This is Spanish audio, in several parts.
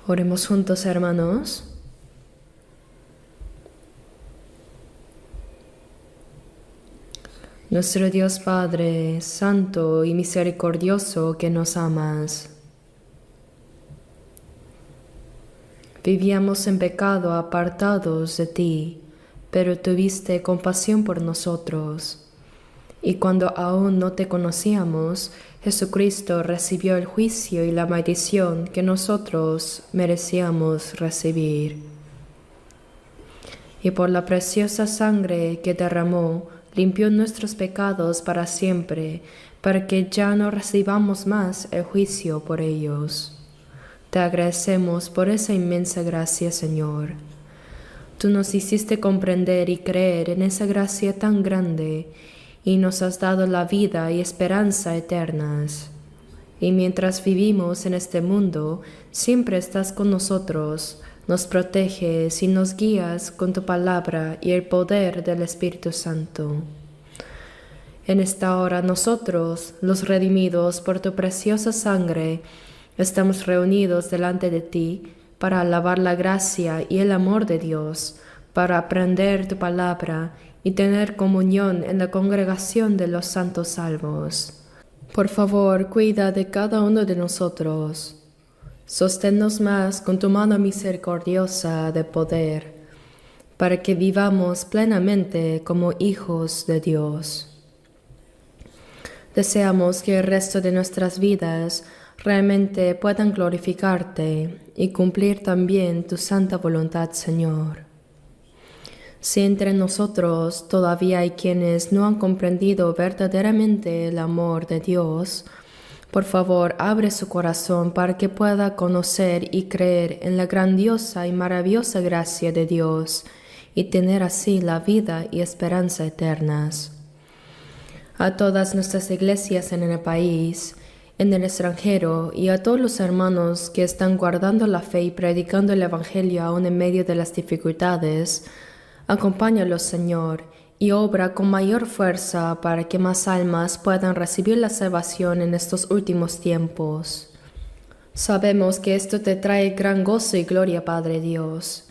Oremos juntos, hermanos. Nuestro Dios Padre, santo y misericordioso, que nos amas. Vivíamos en pecado apartados de ti, pero tuviste compasión por nosotros. Y cuando aún no te conocíamos, Jesucristo recibió el juicio y la maldición que nosotros merecíamos recibir. Y por la preciosa sangre que derramó, limpió nuestros pecados para siempre, para que ya no recibamos más el juicio por ellos. Te agradecemos por esa inmensa gracia, Señor. Tú nos hiciste comprender y creer en esa gracia tan grande, y nos has dado la vida y esperanza eternas. Y mientras vivimos en este mundo, siempre estás con nosotros, nos proteges y nos guías con tu palabra y el poder del Espíritu Santo. En esta hora nosotros, los redimidos por tu preciosa sangre, estamos reunidos delante de ti para alabar la gracia y el amor de Dios, para aprender tu palabra y tener comunión en la congregación de los santos salvos. Por favor, cuida de cada uno de nosotros. Sosténnos más con tu mano misericordiosa de poder, para que vivamos plenamente como hijos de Dios. Deseamos que el resto de nuestras vidas realmente puedan glorificarte y cumplir también tu santa voluntad, Señor. Si entre nosotros todavía hay quienes no han comprendido verdaderamente el amor de Dios, por favor, abre su corazón para que pueda conocer y creer en la grandiosa y maravillosa gracia de Dios y tener así la vida y esperanza eternas. A todas nuestras iglesias en el país, en el extranjero y a todos los hermanos que están guardando la fe y predicando el Evangelio aún en medio de las dificultades, acompáñalos, Señor, y obra con mayor fuerza para que más almas puedan recibir la salvación en estos últimos tiempos. Sabemos que esto te trae gran gozo y gloria, Padre Dios.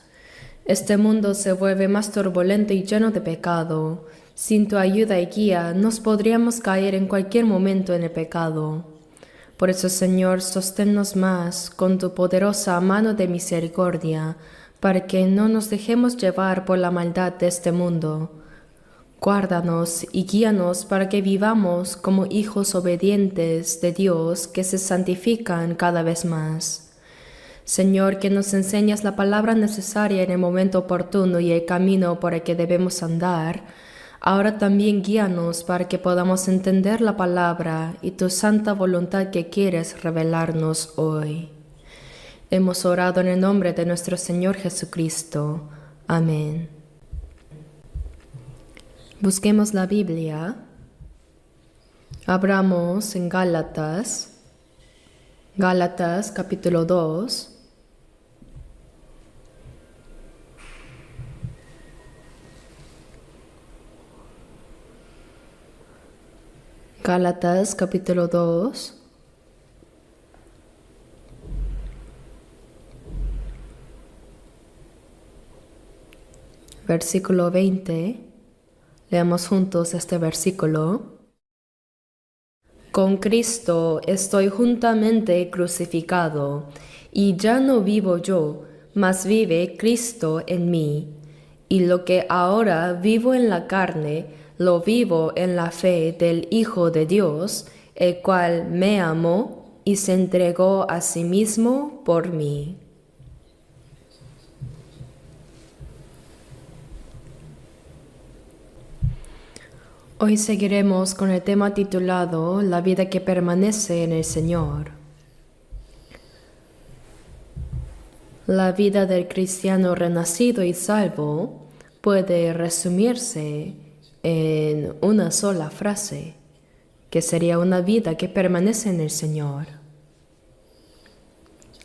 Este mundo se vuelve más turbulento y lleno de pecado. Sin tu ayuda y guía nos podríamos caer en cualquier momento en el pecado. Por eso, Señor, sosténnos más con tu poderosa mano de misericordia, para que no nos dejemos llevar por la maldad de este mundo. Guárdanos y guíanos para que vivamos como hijos obedientes de Dios que se santifican cada vez más. Señor, que nos enseñas la palabra necesaria en el momento oportuno y el camino por el que debemos andar, ahora también guíanos para que podamos entender la palabra y tu santa voluntad que quieres revelarnos hoy. Hemos orado en el nombre de nuestro Señor Jesucristo. Amén. Busquemos la Biblia. Abramos en Gálatas capítulo 2. Gálatas capítulo 2. Versículo 20. Leamos juntos este versículo. Con Cristo estoy juntamente crucificado, y ya no vivo yo, mas vive Cristo en mí. Y lo que ahora vivo en la carne, lo vivo en la fe del Hijo de Dios, el cual me amó y se entregó a sí mismo por mí. Hoy seguiremos con el tema titulado La vida que permanece en el Señor. La vida del cristiano renacido y salvo puede resumirse en una sola frase, que sería una vida que permanece en el Señor.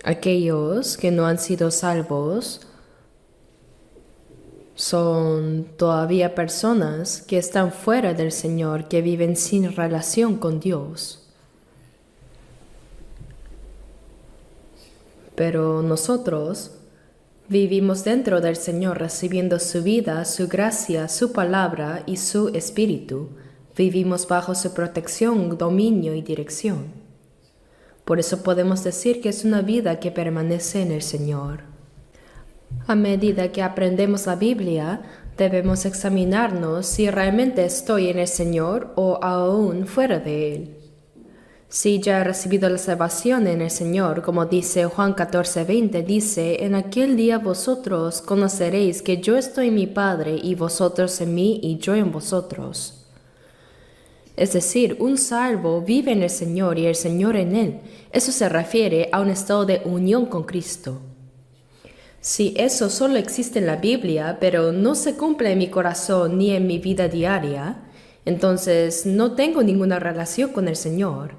Aquellos que no han sido salvos son todavía personas que están fuera del Señor, que viven sin relación con Dios. Pero nosotros vivimos dentro del Señor recibiendo su vida, su gracia, su palabra y su espíritu. Vivimos bajo su protección, dominio y dirección. Por eso podemos decir que es una vida que permanece en el Señor. A medida que aprendemos la Biblia, debemos examinarnos si realmente estoy en el Señor o aún fuera de Él. Si ya he recibido la salvación en el Señor, como dice Juan 14:20, dice, en aquel día vosotros conoceréis que yo estoy en mi Padre y vosotros en mí y yo en vosotros. Es decir, un salvo vive en el Señor y el Señor en él. Eso se refiere a un estado de unión con Cristo. Si eso solo existe en la Biblia, pero no se cumple en mi corazón ni en mi vida diaria, entonces no tengo ninguna relación con el Señor.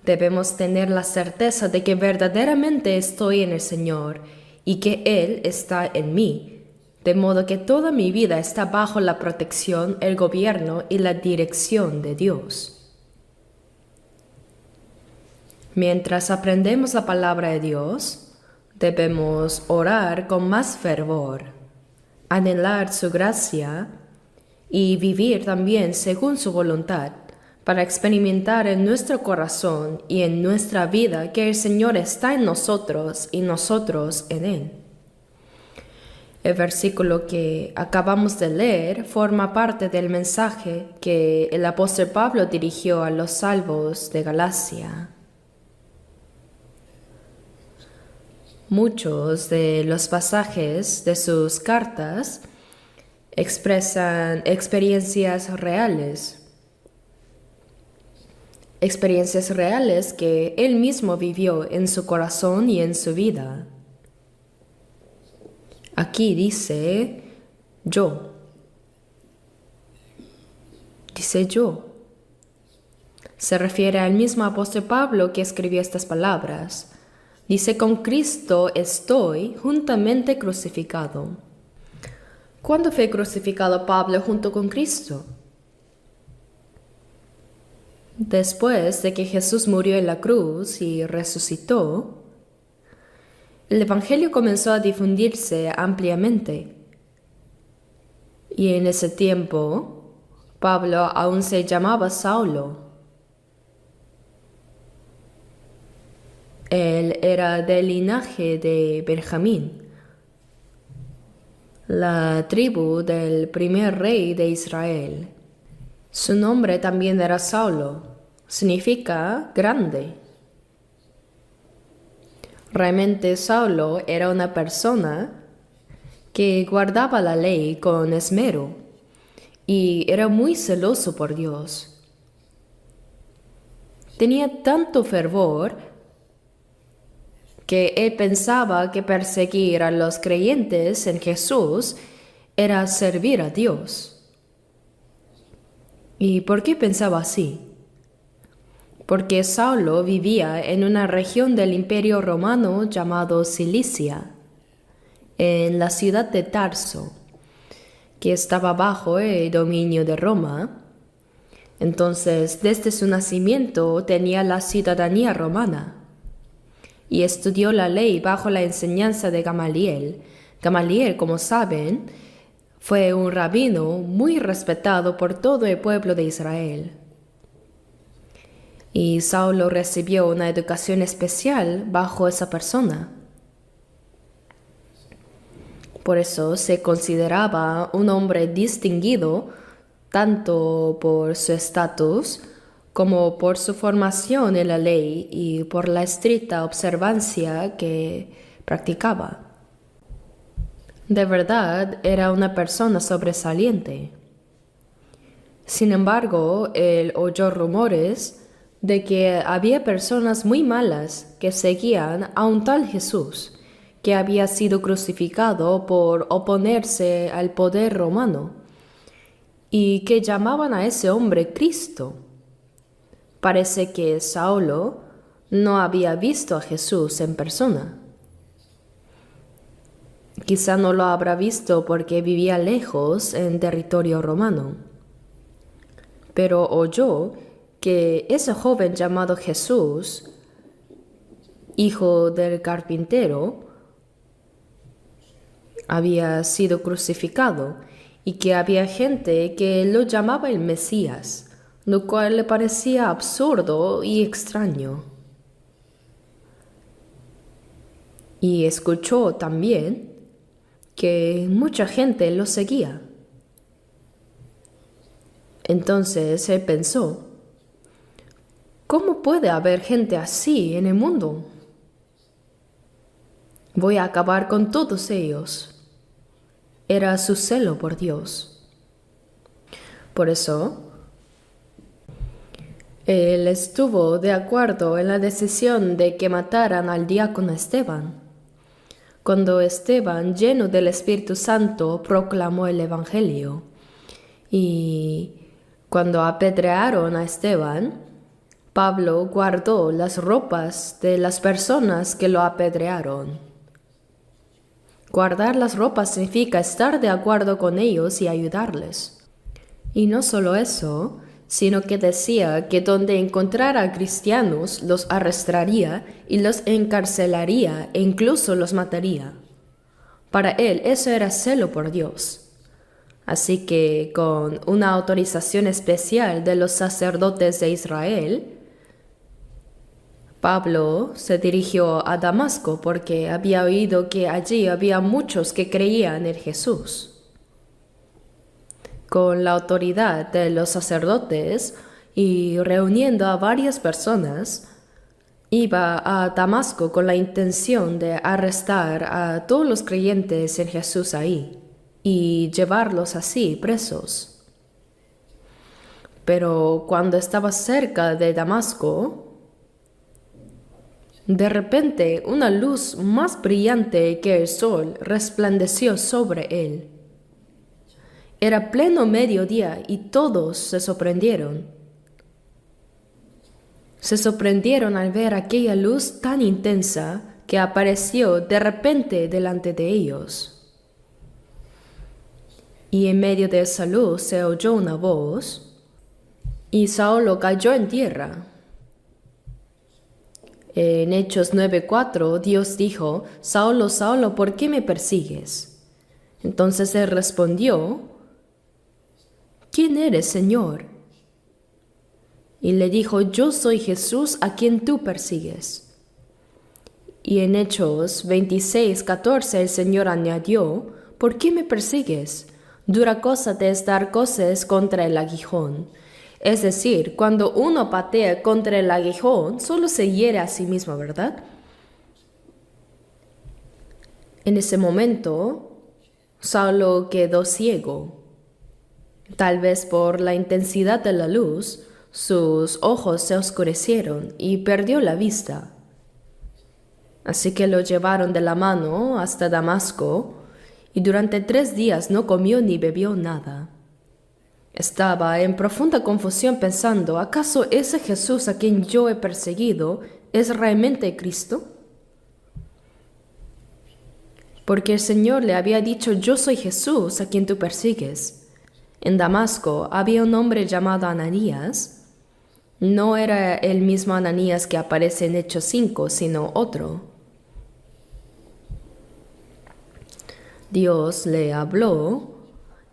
Debemos tener la certeza de que verdaderamente estoy en el Señor y que Él está en mí, de modo que toda mi vida está bajo la protección, el gobierno y la dirección de Dios. Mientras aprendemos la palabra de Dios, debemos orar con más fervor, anhelar su gracia y vivir también según su voluntad, para experimentar en nuestro corazón y en nuestra vida que el Señor está en nosotros y nosotros en Él. El versículo que acabamos de leer forma parte del mensaje que el apóstol Pablo dirigió a los salvos de Galacia. Muchos de los pasajes de sus cartas expresan experiencias reales que él mismo vivió en su corazón y en su vida. Aquí dice yo. Dice yo. Se refiere al mismo apóstol Pablo que escribió estas palabras. Dice, con Cristo estoy juntamente crucificado. ¿Cuándo fue crucificado Pablo junto con Cristo? Después de que Jesús murió en la cruz y resucitó, el Evangelio comenzó a difundirse ampliamente. Y en ese tiempo, Pablo aún se llamaba Saulo. Él era del linaje de Benjamín, la tribu del primer rey de Israel. Su nombre también era Saulo, significa grande. Realmente Saulo era una persona que guardaba la ley con esmero y era muy celoso por Dios. Tenía tanto fervor que él pensaba que perseguir a los creyentes en Jesús era servir a Dios. ¿Y por qué pensaba así? Porque Saulo vivía en una región del Imperio Romano llamado Cilicia, en la ciudad de Tarso, que estaba bajo el dominio de Roma. Entonces, desde su nacimiento tenía la ciudadanía romana y estudió la ley bajo la enseñanza de Gamaliel. Gamaliel, como saben, fue un rabino muy respetado por todo el pueblo de Israel. Y Saulo recibió una educación especial bajo esa persona. Por eso se consideraba un hombre distinguido tanto por su estatus como por su formación en la ley y por la estricta observancia que practicaba. De verdad, era una persona sobresaliente. Sin embargo, él oyó rumores de que había personas muy malas que seguían a un tal Jesús, que había sido crucificado por oponerse al poder romano, y que llamaban a ese hombre Cristo. Parece que Saulo no había visto a Jesús en persona. Quizá no lo habrá visto porque vivía lejos en territorio romano. Pero oyó que ese joven llamado Jesús hijo del carpintero, había sido crucificado y que había gente que lo llamaba el Mesías, lo cual le parecía absurdo y extraño. Y escuchó también que mucha gente lo seguía. Entonces él pensó, ¿cómo puede haber gente así en el mundo? Voy a acabar con todos ellos. Era su celo por Dios. Por eso, él estuvo de acuerdo en la decisión de que mataran al diácono Esteban. Cuando Esteban, lleno del Espíritu Santo, proclamó el Evangelio. Y cuando apedrearon a Esteban, Pablo guardó las ropas de las personas que lo apedrearon. Guardar las ropas significa estar de acuerdo con ellos y ayudarles. Y no solo eso, sino que decía que donde encontrara cristianos los arrestaría y los encarcelaría e incluso los mataría. Para él eso era celo por Dios. Así que con una autorización especial de los sacerdotes de Israel, Pablo se dirigió a Damasco porque había oído que allí había muchos que creían en Jesús. Con la autoridad de los sacerdotes y reuniendo a varias personas, iba a Damasco con la intención de arrestar a todos los creyentes en Jesús ahí y llevarlos así presos. Pero cuando estaba cerca de Damasco, de repente una luz más brillante que el sol resplandeció sobre él. Era pleno mediodía y todos se sorprendieron. Se sorprendieron al ver aquella luz tan intensa que apareció de repente delante de ellos. Y en medio de esa luz se oyó una voz, y Saulo cayó en tierra. En Hechos 9:4, Dios dijo, Saulo, Saulo, ¿por qué me persigues? Entonces él respondió, ¿quién eres, Señor? Y le dijo, yo soy Jesús a quien tú persigues. Y en Hechos 26:14 el Señor añadió, ¿por qué me persigues? Dura cosa te es dar coces contra el aguijón. Es decir, cuando uno patea contra el aguijón, solo se hiere a sí mismo, ¿verdad? En ese momento, Saulo quedó ciego. Tal vez por la intensidad de la luz, sus ojos se oscurecieron y perdió la vista. Así que lo llevaron de la mano hasta Damasco y durante 3 días no comió ni bebió nada. Estaba en profunda confusión pensando, ¿acaso ese Jesús a quien yo he perseguido es realmente Cristo? Porque el Señor le había dicho, yo soy Jesús a quien tú persigues. En Damasco había un hombre llamado Ananías. No era el mismo Ananías que aparece en Hechos 5, sino otro. Dios le habló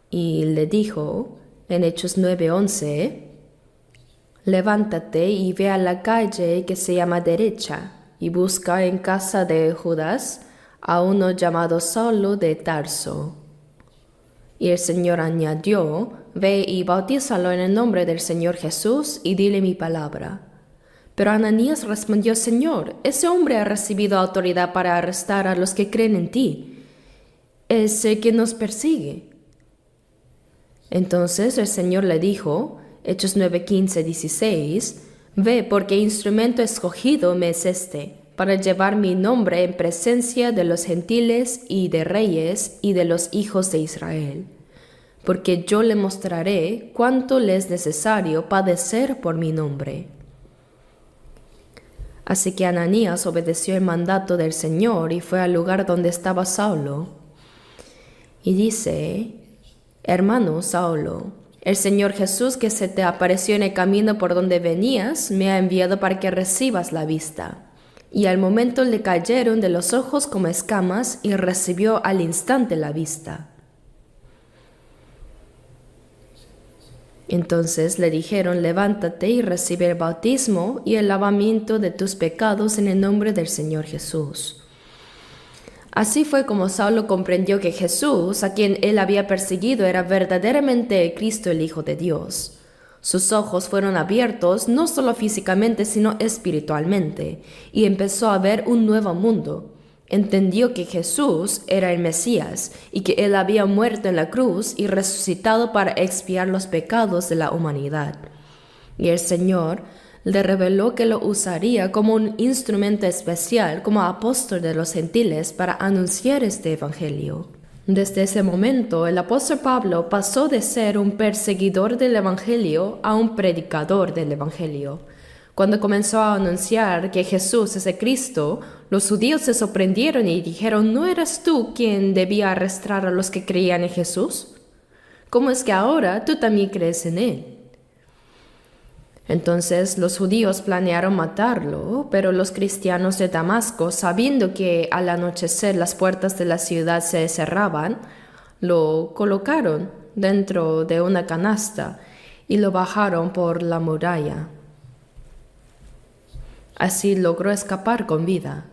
y le dijo, en Hechos 9:11, levántate y ve a la calle que se llama Derecha y busca en casa de Judas a uno llamado Saulo de Tarso. Y el Señor añadió, ve y bautízalo en el nombre del Señor Jesús y dile mi palabra. Pero Ananías respondió, Señor, ese hombre ha recibido autoridad para arrestar a los que creen en ti. Es el que nos persigue. Entonces el Señor le dijo, Hechos 9:15-16, ve porque instrumento escogido me es este, para llevar mi nombre en presencia de los gentiles y de reyes y de los hijos de Israel, porque yo le mostraré cuánto le es necesario padecer por mi nombre. Así que Ananías obedeció el mandato del Señor y fue al lugar donde estaba Saulo. Y dice, hermano Saulo, el Señor Jesús que se te apareció en el camino por donde venías, me ha enviado para que recibas la vista y al momento le cayeron de los ojos como escamas y recibió al instante la vista. Entonces le dijeron: levántate y recibe el bautismo y el lavamiento de tus pecados en el nombre del Señor Jesús. Así fue como Saulo comprendió que Jesús, a quien él había perseguido, era verdaderamente Cristo, el Hijo de Dios. Sus ojos fueron abiertos no solo físicamente, sino espiritualmente, y empezó a ver un nuevo mundo. Entendió que Jesús era el Mesías y que él había muerto en la cruz y resucitado para expiar los pecados de la humanidad. Y el Señor le reveló que lo usaría como un instrumento especial, como apóstol de los gentiles, para anunciar este evangelio. Desde ese momento, el apóstol Pablo pasó de ser un perseguidor del evangelio a un predicador del evangelio. Cuando comenzó a anunciar que Jesús es el Cristo, los judíos se sorprendieron y dijeron: ¿no eras tú quien debía arrestar a los que creían en Jesús? ¿Cómo es que ahora tú también crees en él? Entonces los judíos planearon matarlo, pero los cristianos de Damasco, sabiendo que al anochecer las puertas de la ciudad se cerraban, lo colocaron dentro de una canasta y lo bajaron por la muralla. Así logró escapar con vida.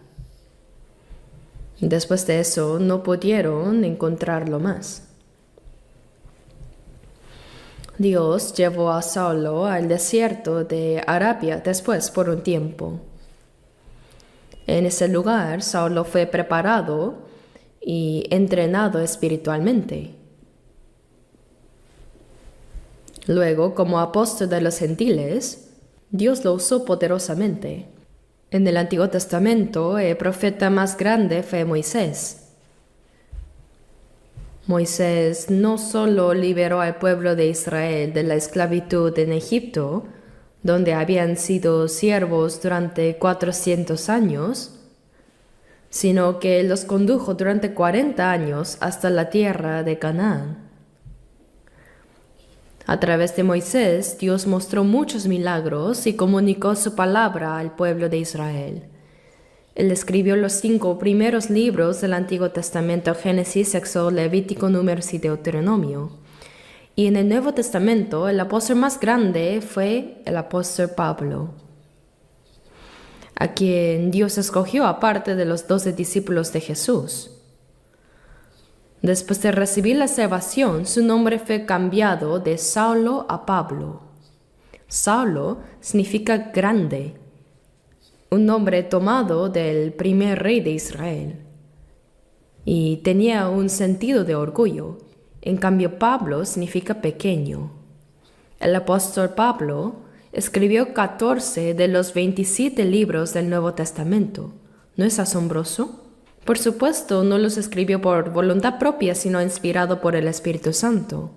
Después de eso no pudieron encontrarlo más. Dios llevó a Saulo al desierto de Arabia después por un tiempo. En ese lugar, Saulo fue preparado y entrenado espiritualmente. Luego, como apóstol de los gentiles, Dios lo usó poderosamente. En el Antiguo Testamento, el profeta más grande fue Moisés. Moisés no solo liberó al pueblo de Israel de la esclavitud en Egipto, donde habían sido siervos durante 400 años, sino que los condujo durante 40 años hasta la tierra de Canaán. A través de Moisés, Dios mostró muchos milagros y comunicó su palabra al pueblo de Israel. Él escribió los 5 primeros libros del Antiguo Testamento: Génesis, Éxodo, Levítico, Números y Deuteronomio. Y en el Nuevo Testamento, el apóstol más grande fue el apóstol Pablo, a quien Dios escogió aparte de los 12 discípulos de Jesús. Después de recibir la salvación, su nombre fue cambiado de Saulo a Pablo. Saulo significa grande, un nombre tomado del primer rey de Israel, y tenía un sentido de orgullo. En cambio, Pablo significa pequeño. El apóstol Pablo escribió 14 de los 27 libros del Nuevo Testamento. ¿No es asombroso? Por supuesto, no los escribió por voluntad propia, sino inspirado por el Espíritu Santo.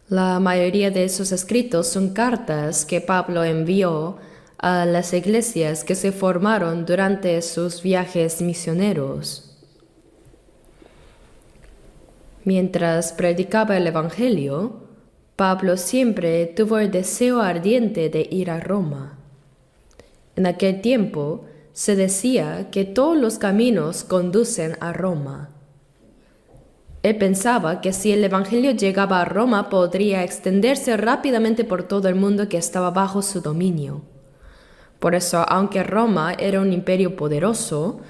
La mayoría de esos escritos son cartas que Pablo envió a las iglesias que se formaron durante sus viajes misioneros. Mientras predicaba el Evangelio, Pablo siempre tuvo el deseo ardiente de ir a Roma. En aquel tiempo se decía que todos los caminos conducen a Roma. Él pensaba que si el Evangelio llegaba a Roma, podría extenderse rápidamente por todo el mundo que estaba bajo su dominio. Por eso, aunque Roma era un imperio poderoso,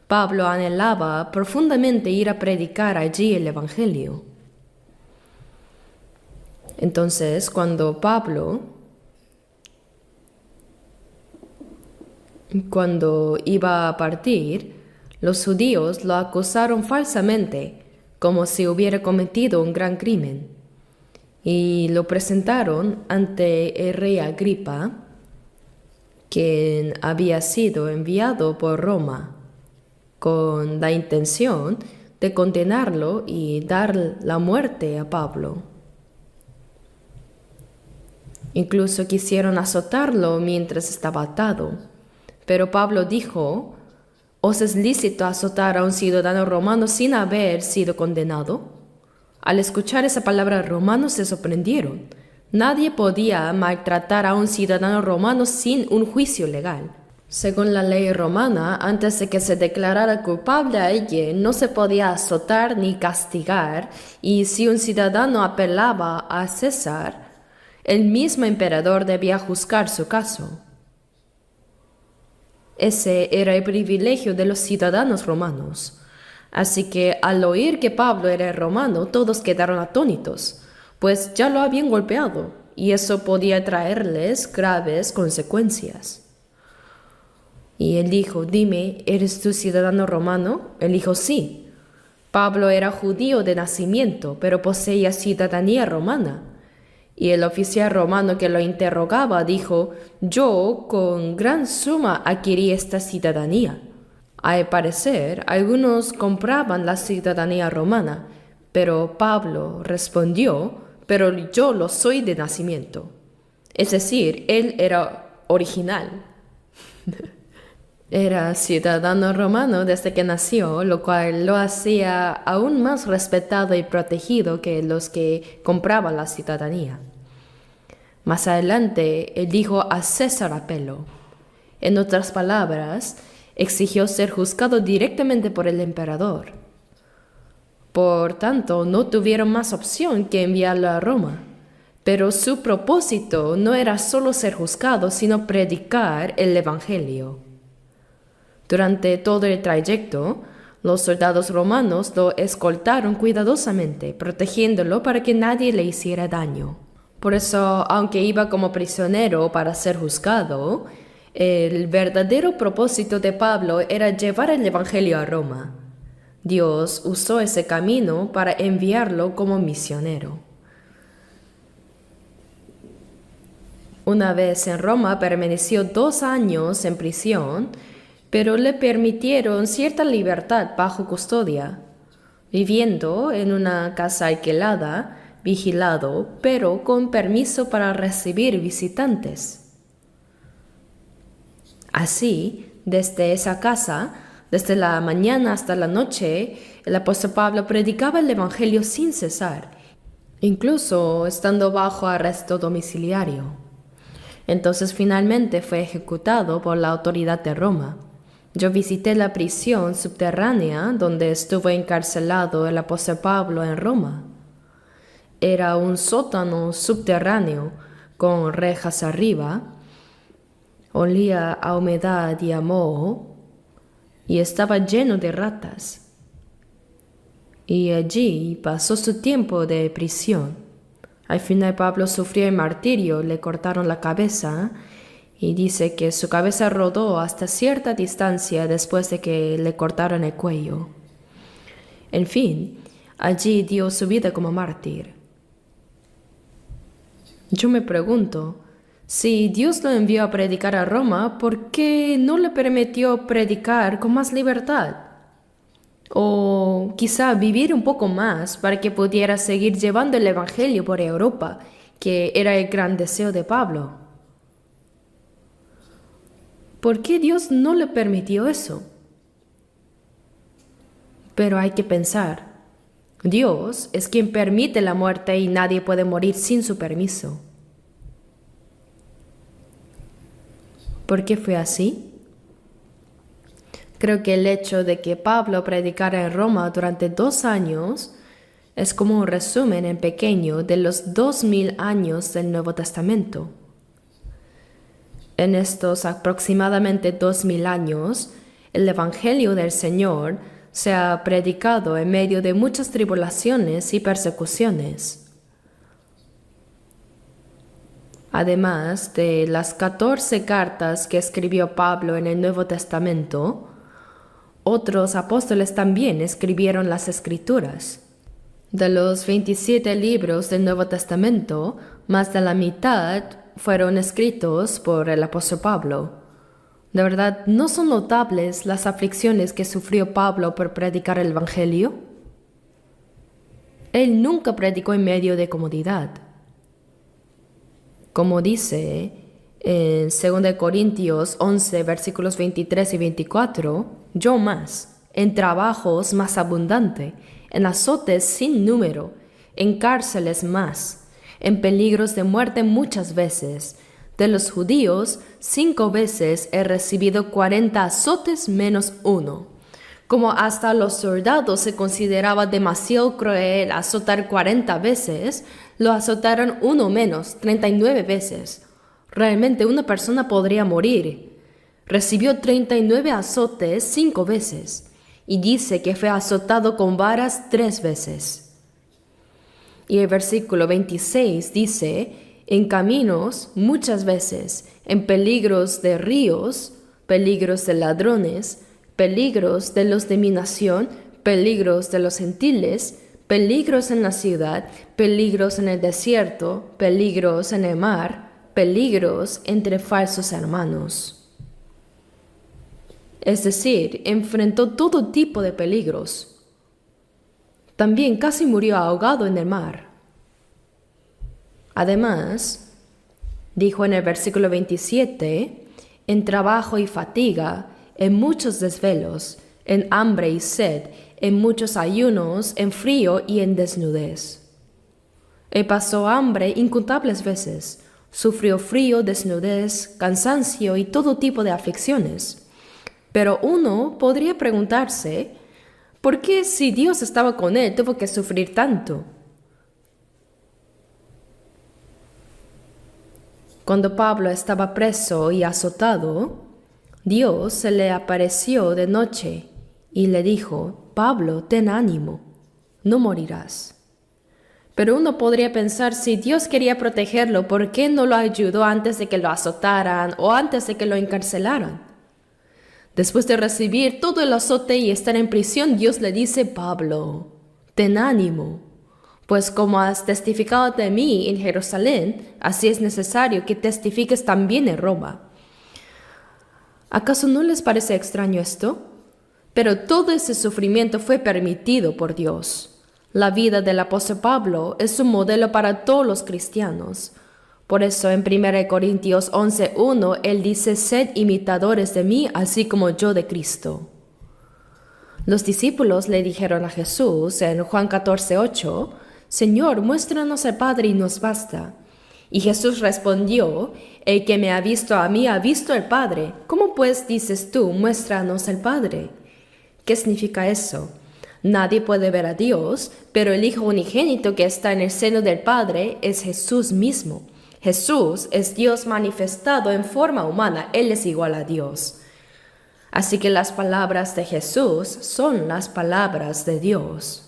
Pablo anhelaba profundamente ir a predicar allí el Evangelio. Entonces, cuando iba a partir, los judíos lo acusaron falsamente, como si hubiera cometido un gran crimen, y lo presentaron ante el rey Agripa, quien había sido enviado por Roma con la intención de condenarlo y dar la muerte a Pablo. Incluso quisieron azotarlo mientras estaba atado, pero Pablo dijo: ¿os es lícito azotar a un ciudadano romano sin haber sido condenado? Al escuchar esa palabra, los romanos se sorprendieron. Nadie podía maltratar a un ciudadano romano sin un juicio legal. Según la ley romana, antes de que se declarara culpable a alguien, no se podía azotar ni castigar, y si un ciudadano apelaba a César, el mismo emperador debía juzgar su caso. Ese era el privilegio de los ciudadanos romanos. Así que al oír que Pablo era romano, todos quedaron atónitos, pues ya lo habían golpeado, y eso podía traerles graves consecuencias. Y él dijo, dime, ¿eres tú ciudadano romano? Él dijo, sí. Pablo era judío de nacimiento, pero poseía ciudadanía romana. Y el oficial romano que lo interrogaba dijo, yo con gran suma adquirí esta ciudadanía. Al parecer, algunos compraban la ciudadanía romana, pero Pablo respondió, pero yo lo soy de nacimiento. Es decir, él era original. Era ciudadano romano desde que nació, lo cual lo hacía aún más respetado y protegido que los que compraban la ciudadanía. Más adelante, él dijo a César apelo. En otras palabras, exigió ser juzgado directamente por el emperador. Por tanto, no tuvieron más opción que enviarlo a Roma. Pero su propósito no era solo ser juzgado, sino predicar el Evangelio. Durante todo el trayecto, los soldados romanos lo escoltaron cuidadosamente, protegiéndolo para que nadie le hiciera daño. Por eso, aunque iba como prisionero para ser juzgado, el verdadero propósito de Pablo era llevar el Evangelio a Roma. Dios usó ese camino para enviarlo como misionero. Una vez en Roma permaneció 2 años en prisión, pero le permitieron cierta libertad bajo custodia, viviendo en una casa alquilada, vigilado, pero con permiso para recibir visitantes. Así, desde esa casa, desde la mañana hasta la noche, el apóstol Pablo predicaba el Evangelio sin cesar, incluso estando bajo arresto domiciliario. Entonces finalmente fue ejecutado por la autoridad de Roma. Yo visité la prisión subterránea donde estuvo encarcelado el apóstol Pablo en Roma. Era un sótano subterráneo con rejas arriba, olía a humedad y a moho, y estaba lleno de ratas. Y allí pasó su tiempo de prisión. Al final Pablo sufrió el martirio, le cortaron la cabeza, y dice que su cabeza rodó hasta cierta distancia después de que le cortaron el cuello. En fin, allí dio su vida como mártir. Yo me pregunto, si Dios lo envió a predicar a Roma, ¿por qué no le permitió predicar con más libertad? O quizá vivir un poco más para que pudiera seguir llevando el Evangelio por Europa, que era el gran deseo de Pablo. ¿Por qué Dios no le permitió eso? Pero hay que pensar, Dios es quien permite la muerte y nadie puede morir sin su permiso. ¿Por qué fue así? Creo que el hecho de que Pablo predicara en Roma durante 2 años es como un resumen en pequeño de los 2000 años del Nuevo Testamento. En estos aproximadamente 2000 años, el Evangelio del Señor se ha predicado en medio de muchas tribulaciones y persecuciones. Además de las 14 cartas que escribió Pablo en el Nuevo Testamento, otros apóstoles también escribieron las Escrituras. De los 27 libros del Nuevo Testamento, más de la mitad fueron escritos por el apóstol Pablo. ¿De verdad no son notables las aflicciones que sufrió Pablo por predicar el Evangelio? Él nunca predicó en medio de comodidad. Como dice en 2 Corintios 11, versículos 23 y 24, yo más, en trabajos más abundante, en azotes sin número, en cárceles más, en peligros de muerte muchas veces, De los judíos, 5 veces he recibido 40 azotes menos uno. Como hasta los soldados se consideraba demasiado cruel azotar 40 veces, lo azotaron uno menos, 39 veces. Realmente una persona podría morir. Recibió 39 azotes 5 veces, y dice que fue azotado con varas 3 veces. Y el versículo 26 dice, en caminos muchas veces, en peligros de ríos, peligros de ladrones, peligros de los de mi nación, peligros de los gentiles, peligros en la ciudad, peligros en el desierto, peligros en el mar, peligros entre falsos hermanos. Es decir, enfrentó todo tipo de peligros. También casi murió ahogado en el mar. Además, dijo en el versículo 27, en trabajo y fatiga, en muchos desvelos, en hambre y sed, en muchos ayunos, en frío y en desnudez. Él pasó hambre incontables veces, sufrió frío, desnudez, cansancio y todo tipo de aflicciones. Pero uno podría preguntarse, ¿por qué si Dios estaba con él tuvo que sufrir tanto? Cuando Pablo estaba preso y azotado, Dios se le apareció de noche y le dijo, Pablo, ten ánimo, no morirás. Pero uno podría pensar, si Dios quería protegerlo, ¿por qué no lo ayudó antes de que lo azotaran o antes de que lo encarcelaran? Después de recibir todo el azote y estar en prisión, Dios le dice, Pablo, ten ánimo, pues como has testificado de mí en Jerusalén, así es necesario que testifiques también en Roma. ¿Acaso no les parece extraño esto? Pero todo ese sufrimiento fue permitido por Dios. La vida del apóstol Pablo es un modelo para todos los cristianos. Por eso en 1 Corintios 11:1 él dice, sed imitadores de mí, así como yo de Cristo. Los discípulos le dijeron a Jesús en Juan 14:8, Señor, muéstranos al Padre y nos basta. Y Jesús respondió, el que me ha visto a mí ha visto al Padre. ¿Cómo pues dices tú, muéstranos al Padre? ¿Qué significa eso? Nadie puede ver a Dios, pero el Hijo unigénito que está en el seno del Padre es Jesús mismo. Jesús es Dios manifestado en forma humana, Él es igual a Dios. Así que las palabras de Jesús son las palabras de Dios.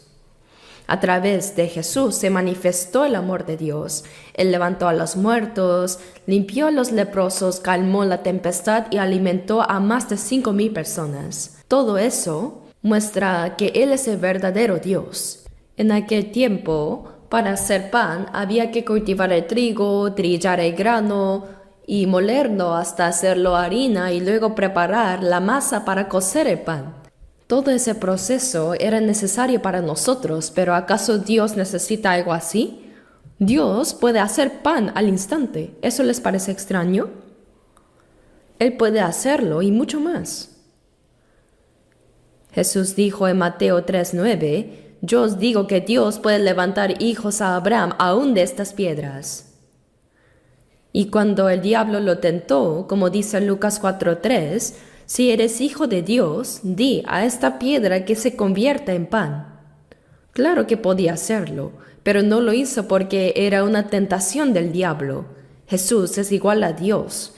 A través de Jesús se manifestó el amor de Dios. Él levantó a los muertos, limpió a los leprosos, calmó la tempestad y alimentó a más de 5,000 personas. Todo eso muestra que Él es el verdadero Dios. En aquel tiempo, para hacer pan, había que cultivar el trigo, trillar el grano y molerlo hasta hacerlo harina y luego preparar la masa para cocer el pan. Todo ese proceso era necesario para nosotros, pero ¿acaso Dios necesita algo así? Dios puede hacer pan al instante. ¿Eso les parece extraño? Él puede hacerlo y mucho más. Jesús dijo en Mateo 3:9, yo os digo que Dios puede levantar hijos a Abraham aún de estas piedras. Y cuando el diablo lo tentó, como dice Lucas 4:3, si eres hijo de Dios, di a esta piedra que se convierta en pan. Claro que podía hacerlo, pero no lo hizo porque era una tentación del diablo. Jesús es igual a Dios.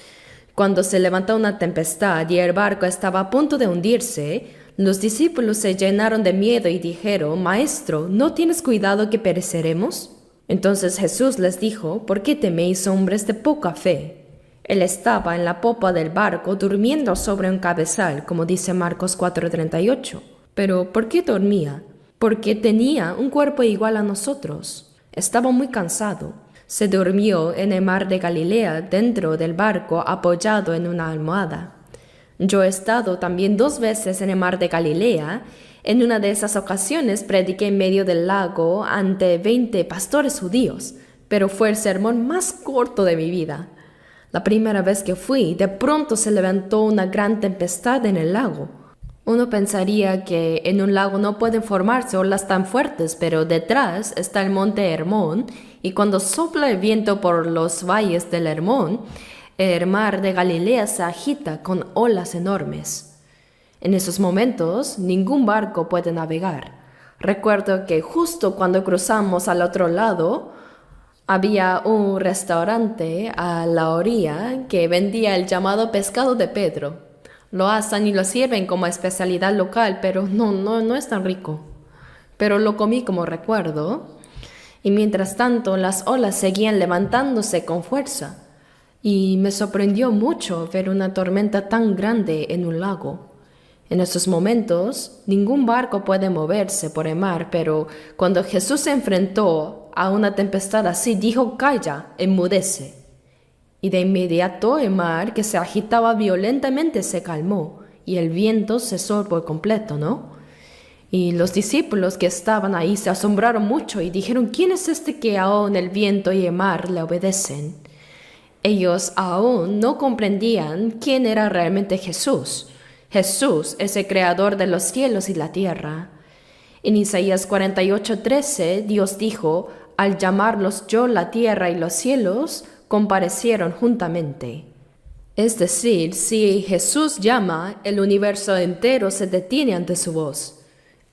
Cuando se levantó una tempestad y el barco estaba a punto de hundirse, los discípulos se llenaron de miedo y dijeron, Maestro, ¿no tienes cuidado que pereceremos? Entonces Jesús les dijo, ¿por qué teméis, hombres de poca fe? Él estaba en la popa del barco durmiendo sobre un cabezal, como dice Marcos 4:38. Pero ¿por qué dormía? Porque tenía un cuerpo igual a nosotros. Estaba muy cansado. Se durmió en el mar de Galilea dentro del barco apoyado en una almohada. Yo he estado también 2 veces en el mar de Galilea. En una de esas ocasiones prediqué en medio del lago ante 20 pastores judíos, pero fue el sermón más corto de mi vida. La primera vez que fui, de pronto se levantó una gran tempestad en el lago. Uno pensaría que en un lago no pueden formarse olas tan fuertes, pero detrás está el monte Hermón, y cuando sopla el viento por los valles del Hermón, El mar de Galilea se agita con olas enormes. En esos momentos, ningún barco puede navegar. Recuerdo que justo cuando cruzamos al otro lado, había un restaurante a la orilla que vendía el llamado pescado de Pedro. Lo asan y lo sirven como especialidad local, pero no es tan rico. Pero lo comí como recuerdo. Y mientras tanto, las olas seguían levantándose con fuerza. Y me sorprendió mucho ver una tormenta tan grande en un lago. En esos momentos, ningún barco puede moverse por el mar, pero cuando Jesús se enfrentó a una tempestad así, dijo: «Calla, enmudece». Y de inmediato el mar, que se agitaba violentamente, se calmó y el viento cesó por completo, ¿no? Y los discípulos que estaban ahí se asombraron mucho y dijeron: «¿Quién es este que aún el viento y el mar le obedecen?». Ellos aún no comprendían quién era realmente Jesús. Jesús es el creador de los cielos y la tierra. En Isaías 48:13, Dios dijo: «Al llamarlos yo la tierra y los cielos, comparecieron juntamente». Es decir, si Jesús llama, el universo entero se detiene ante su voz.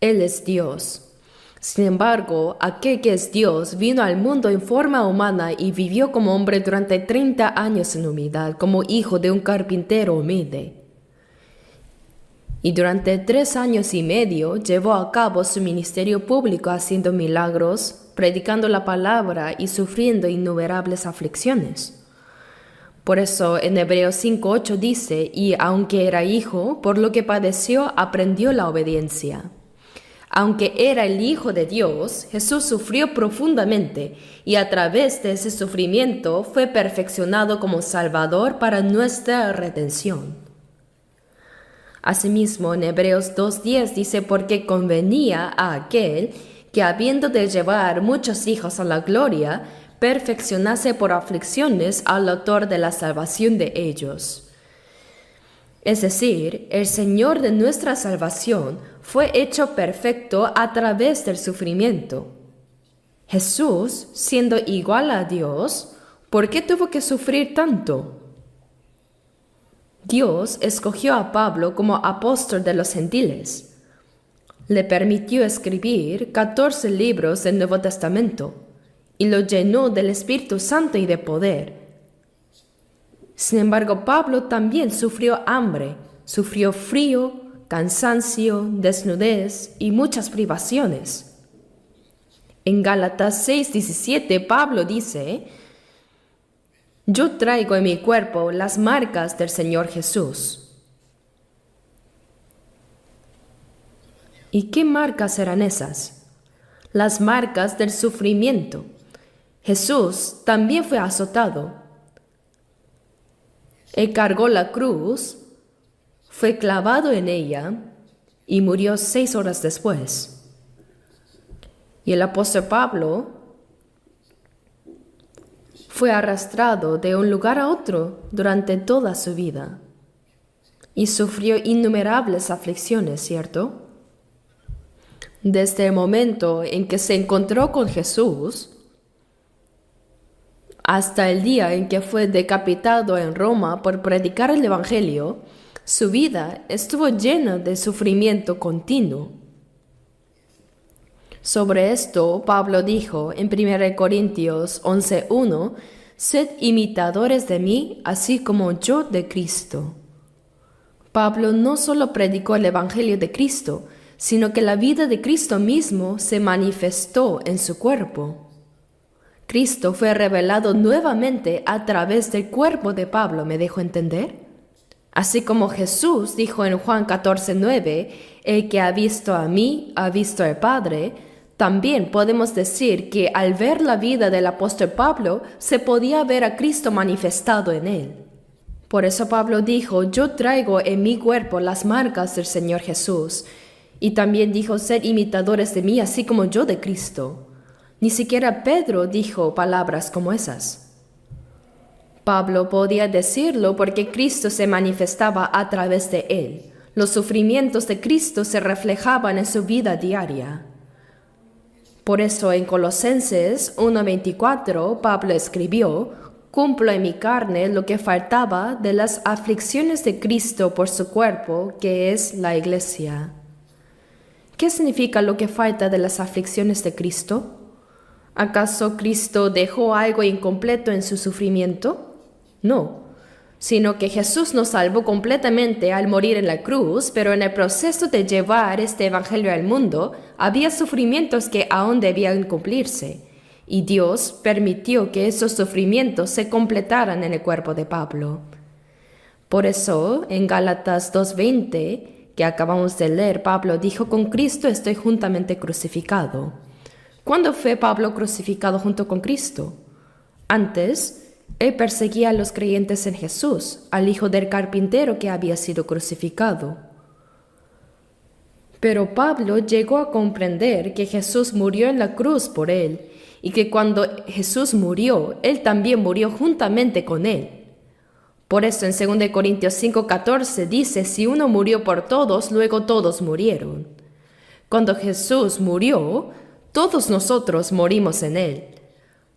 Él es Dios. Sin embargo, aquel que es Dios vino al mundo en forma humana y vivió como hombre durante 30 años en humildad, como hijo de un carpintero humilde. Y durante 3 años y medio llevó a cabo su ministerio público haciendo milagros, predicando la palabra y sufriendo innumerables aflicciones. Por eso en Hebreos 5:8 dice: «Y aunque era hijo, por lo que padeció, aprendió la obediencia». Aunque era el Hijo de Dios, Jesús sufrió profundamente y a través de ese sufrimiento fue perfeccionado como Salvador para nuestra redención. Asimismo, en Hebreos 2:10 dice: «Porque convenía a aquel que, habiendo de llevar muchos hijos a la gloria, perfeccionase por aflicciones al autor de la salvación de ellos». Es decir, el Señor de nuestra salvación fue hecho perfecto a través del sufrimiento. Jesús, siendo igual a Dios, ¿por qué tuvo que sufrir tanto? Dios escogió a Pablo como apóstol de los gentiles. Le permitió escribir 14 libros del Nuevo Testamento y lo llenó del Espíritu Santo y de poder. Sin embargo, Pablo también sufrió hambre, sufrió frío, cansancio, desnudez y muchas privaciones. En Gálatas 6:17, Pablo dice: «Yo traigo en mi cuerpo las marcas del Señor Jesús». ¿Y qué marcas eran esas? Las marcas del sufrimiento. Jesús también fue azotado. Él cargó la cruz, fue clavado en ella y murió 6 horas después. Y el apóstol Pablo fue arrastrado de un lugar a otro durante toda su vida y sufrió innumerables aflicciones, ¿cierto? Desde el momento en que se encontró con Jesús hasta el día en que fue decapitado en Roma por predicar el Evangelio, su vida estuvo llena de sufrimiento continuo. Sobre esto, Pablo dijo en 1 Corintios 11:1: «Sed imitadores de mí, así como yo de Cristo». Pablo no solo predicó el Evangelio de Cristo, sino que la vida de Cristo mismo se manifestó en su cuerpo. Cristo fue revelado nuevamente a través del cuerpo de Pablo, ¿me dejo entender? Así como Jesús dijo en Juan 14:9, «El que ha visto a mí, ha visto al Padre», también podemos decir que al ver la vida del apóstol Pablo, se podía ver a Cristo manifestado en él. Por eso Pablo dijo: «Yo traigo en mi cuerpo las marcas del Señor Jesús». Y también dijo: «Sed imitadores de mí, así como yo de Cristo». Ni siquiera Pedro dijo palabras como esas. Pablo podía decirlo porque Cristo se manifestaba a través de él. Los sufrimientos de Cristo se reflejaban en su vida diaria. Por eso en Colosenses 1:24 Pablo escribió: cumplo en mi carne lo que faltaba de las aflicciones de Cristo por su cuerpo, que es la Iglesia. ¿Qué significa lo que falta de las aflicciones de Cristo? ¿Acaso Cristo dejó algo incompleto en su sufrimiento? No, sino que Jesús nos salvó completamente al morir en la cruz, pero en el proceso de llevar este evangelio al mundo, había sufrimientos que aún debían cumplirse, y Dios permitió que esos sufrimientos se completaran en el cuerpo de Pablo. Por eso, en Gálatas 2:20, que acabamos de leer, Pablo dijo: con Cristo estoy juntamente crucificado. ¿Cuándo fue Pablo crucificado junto con Cristo? Antes, él perseguía a los creyentes en Jesús, al hijo del carpintero que había sido crucificado. Pero Pablo llegó a comprender que Jesús murió en la cruz por él, y que cuando Jesús murió, él también murió juntamente con él. Por eso en 2 Corintios 5:14 dice: si uno murió por todos, luego todos murieron. Cuando Jesús murió, todos nosotros morimos en él.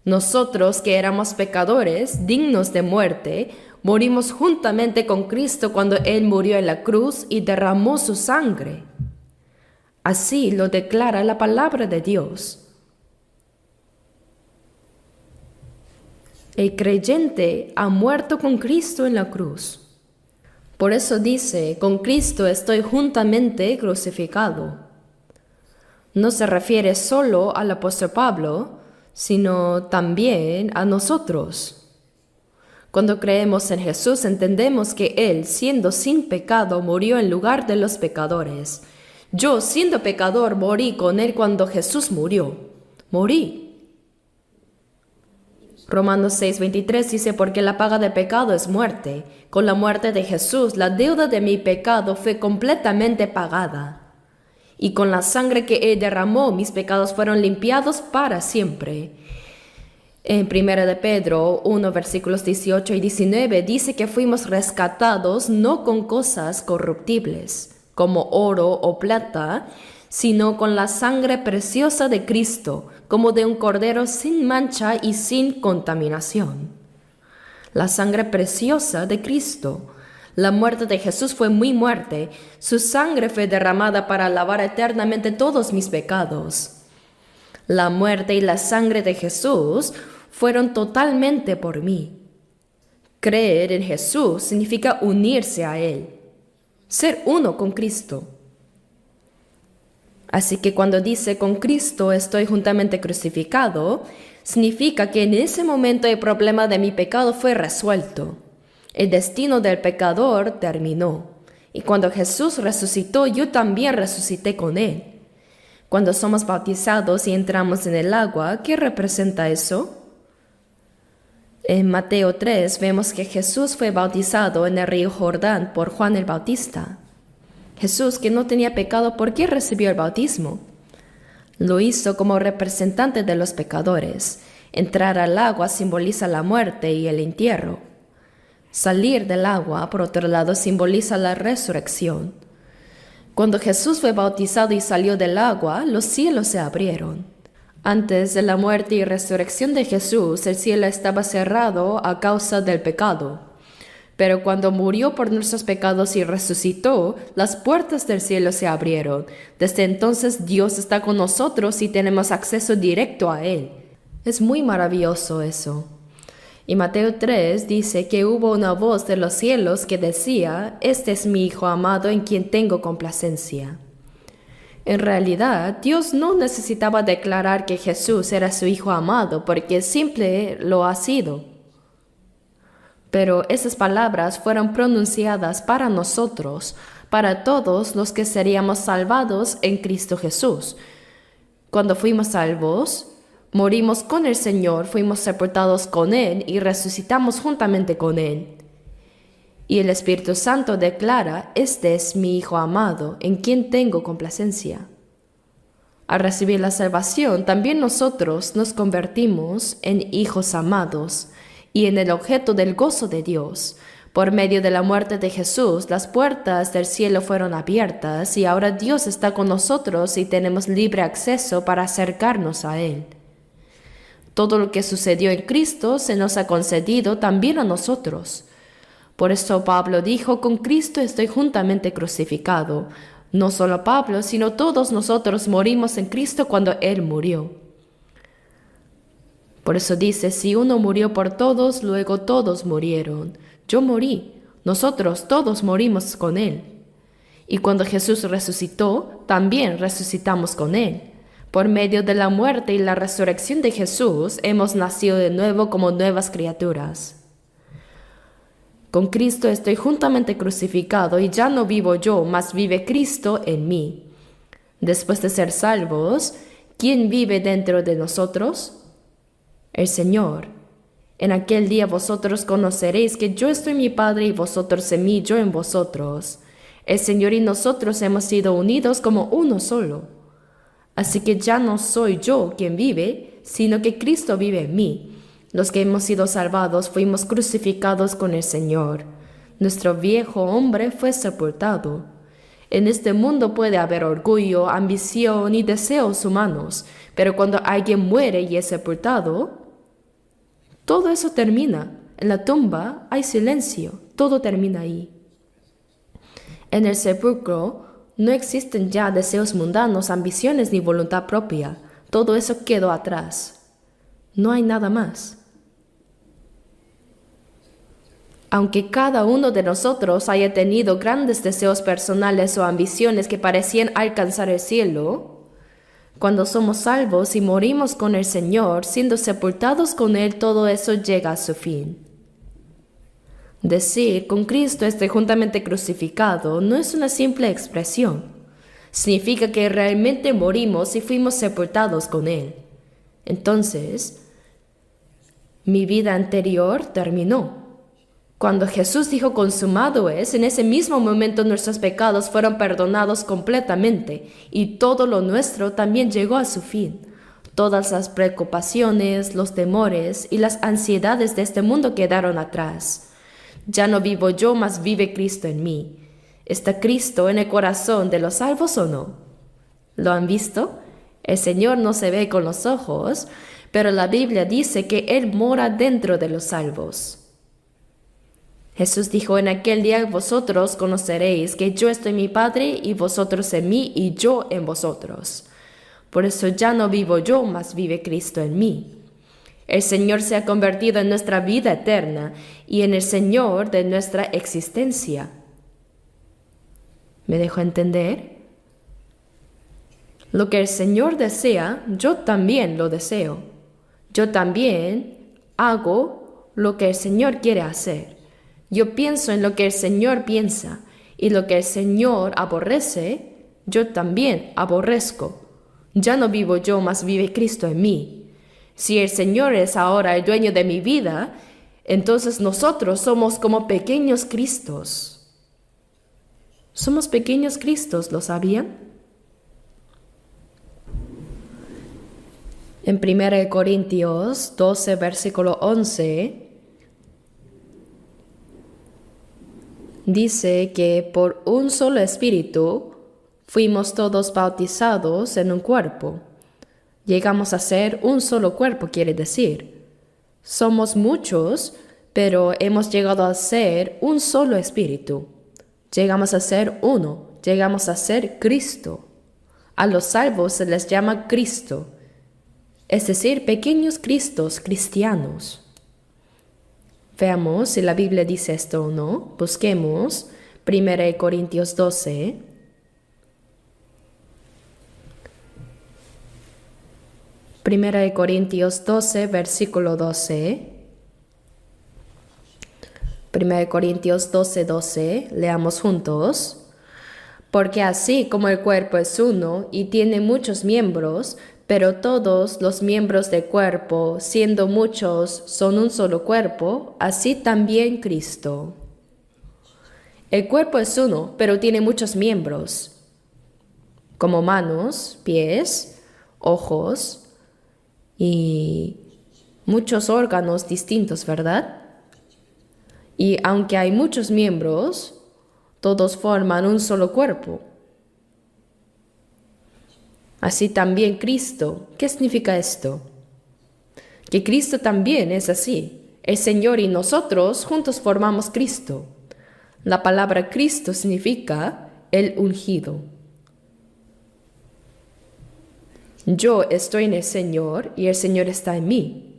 Nosotros que éramos pecadores, dignos de muerte, morimos juntamente con Cristo cuando Él murió en la cruz y derramó su sangre. Así lo declara la palabra de Dios. El creyente ha muerto con Cristo en la cruz. Por eso dice: con Cristo estoy juntamente crucificado. No se refiere solo al apóstol Pablo, sino también a nosotros. Cuando creemos en Jesús, entendemos que Él, siendo sin pecado, murió en lugar de los pecadores. Yo, siendo pecador, morí con Él cuando Jesús murió. Morí. Romanos 6:23 dice: porque la paga del pecado es muerte. Con la muerte de Jesús, la deuda de mi pecado fue completamente pagada. Y con la sangre que Él derramó, mis pecados fueron limpiados para siempre. En 1 de Pedro 1, versículos 18 y 19, dice que fuimos rescatados no con cosas corruptibles, como oro o plata, sino con la sangre preciosa de Cristo, como de un cordero sin mancha y sin contaminación. La sangre preciosa de Cristo. La muerte de Jesús fue mi muerte. Su sangre fue derramada para lavar eternamente todos mis pecados. La muerte y la sangre de Jesús fueron totalmente por mí. Creer en Jesús significa unirse a Él, ser uno con Cristo. Así que cuando dice: con Cristo estoy juntamente crucificado, significa que en ese momento el problema de mi pecado fue resuelto. El destino del pecador terminó. Y cuando Jesús resucitó, yo también resucité con Él. Cuando somos bautizados y entramos en el agua, ¿qué representa eso? En Mateo 3 vemos que Jesús fue bautizado en el río Jordán por Juan el Bautista. Jesús, que no tenía pecado, ¿por qué recibió el bautismo? Lo hizo como representante de los pecadores. Entrar al agua simboliza la muerte y el entierro. Salir del agua, por otro lado, simboliza la resurrección. Cuando Jesús fue bautizado y salió del agua, los cielos se abrieron. Antes de la muerte y resurrección de Jesús, el cielo estaba cerrado a causa del pecado. Pero cuando murió por nuestros pecados y resucitó, las puertas del cielo se abrieron. Desde entonces Dios está con nosotros y tenemos acceso directo a Él. Es muy maravilloso eso. Y Mateo 3 dice que hubo una voz de los cielos que decía: este es mi Hijo amado en quien tengo complacencia. En realidad, Dios no necesitaba declarar que Jesús era su Hijo amado, porque siempre lo ha sido. Pero esas palabras fueron pronunciadas para nosotros, para todos los que seríamos salvados en Cristo Jesús. Cuando fuimos salvos, morimos con el Señor, fuimos sepultados con Él y resucitamos juntamente con Él. Y el Espíritu Santo declara: este es mi Hijo amado, en quien tengo complacencia. Al recibir la salvación, también nosotros nos convertimos en hijos amados y en el objeto del gozo de Dios. Por medio de la muerte de Jesús, las puertas del cielo fueron abiertas y ahora Dios está con nosotros y tenemos libre acceso para acercarnos a Él. Todo lo que sucedió en Cristo se nos ha concedido también a nosotros. Por eso Pablo dijo, con Cristo estoy juntamente crucificado. No solo Pablo, sino todos nosotros morimos en Cristo cuando Él murió. Por eso dice, si uno murió por todos, luego todos murieron. Yo morí, nosotros todos morimos con Él. Y cuando Jesús resucitó, también resucitamos con Él. Por medio de la muerte y la resurrección de Jesús, hemos nacido de nuevo como nuevas criaturas. Con Cristo estoy juntamente crucificado y ya no vivo yo, mas vive Cristo en mí. Después de ser salvos, ¿quién vive dentro de nosotros? El Señor. En aquel día vosotros conoceréis que yo estoy en mi Padre y vosotros en mí, yo en vosotros. El Señor y nosotros hemos sido unidos como uno solo. Así que ya no soy yo quien vive, sino que Cristo vive en mí. Los que hemos sido salvados fuimos crucificados con el Señor. Nuestro viejo hombre fue sepultado. En este mundo puede haber orgullo, ambición y deseos humanos, pero cuando alguien muere y es sepultado, todo eso termina. En la tumba hay silencio, todo termina ahí. En el sepulcro no existen ya deseos mundanos, ambiciones ni voluntad propia. Todo eso quedó atrás. No hay nada más. Aunque cada uno de nosotros haya tenido grandes deseos personales o ambiciones que parecían alcanzar el cielo, cuando somos salvos y morimos con el Señor, siendo sepultados con Él, todo eso llega a su fin. Decir, con Cristo estoy juntamente crucificado, no es una simple expresión. Significa que realmente morimos y fuimos sepultados con Él. Entonces, mi vida anterior terminó. Cuando Jesús dijo consumado es, en ese mismo momento nuestros pecados fueron perdonados completamente y todo lo nuestro también llegó a su fin. Todas las preocupaciones, los temores y las ansiedades de este mundo quedaron atrás. Ya no vivo yo, mas vive Cristo en mí. ¿Está Cristo en el corazón de los salvos o no? ¿Lo han visto? El Señor no se ve con los ojos, pero la Biblia dice que Él mora dentro de los salvos. Jesús dijo, en aquel día vosotros conoceréis que yo estoy en mi Padre y vosotros en mí y yo en vosotros. Por eso ya no vivo yo, mas vive Cristo en mí. El Señor se ha convertido en nuestra vida eterna y en el Señor de nuestra existencia. ¿Me dejo entender? Lo que el Señor desea, yo también lo deseo. Yo también hago lo que el Señor quiere hacer. Yo pienso en lo que el Señor piensa, y lo que el Señor aborrece, yo también aborrezco. Ya no vivo yo, mas vive Cristo en mí. Si el Señor es ahora el dueño de mi vida, entonces nosotros somos como pequeños Cristos. Somos pequeños Cristos, ¿lo sabían? En 1 Corintios 12, versículo 11, dice que por un solo espíritu fuimos todos bautizados en un cuerpo. Llegamos a ser un solo cuerpo, quiere decir. Somos muchos, pero hemos llegado a ser un solo espíritu. Llegamos a ser uno, llegamos a ser Cristo. A los salvos se les llama Cristo, es decir, pequeños Cristos cristianos. Veamos si la Biblia dice esto o no. Busquemos 1 Corintios 12. Primera de Corintios 12, versículo 12. 1 Corintios 12, 12. Leamos juntos. Porque así como el cuerpo es uno y tiene muchos miembros, pero todos los miembros del cuerpo, siendo muchos, son un solo cuerpo, así también Cristo. El cuerpo es uno, pero tiene muchos miembros, como manos, pies, ojos y muchos órganos distintos, ¿verdad? Y aunque hay muchos miembros, todos forman un solo cuerpo. Así también Cristo. ¿Qué significa esto? que Cristo también es así. El Señor y nosotros juntos formamos Cristo. La palabra Cristo significa el ungido. Yo estoy en el Señor y el Señor está en mí.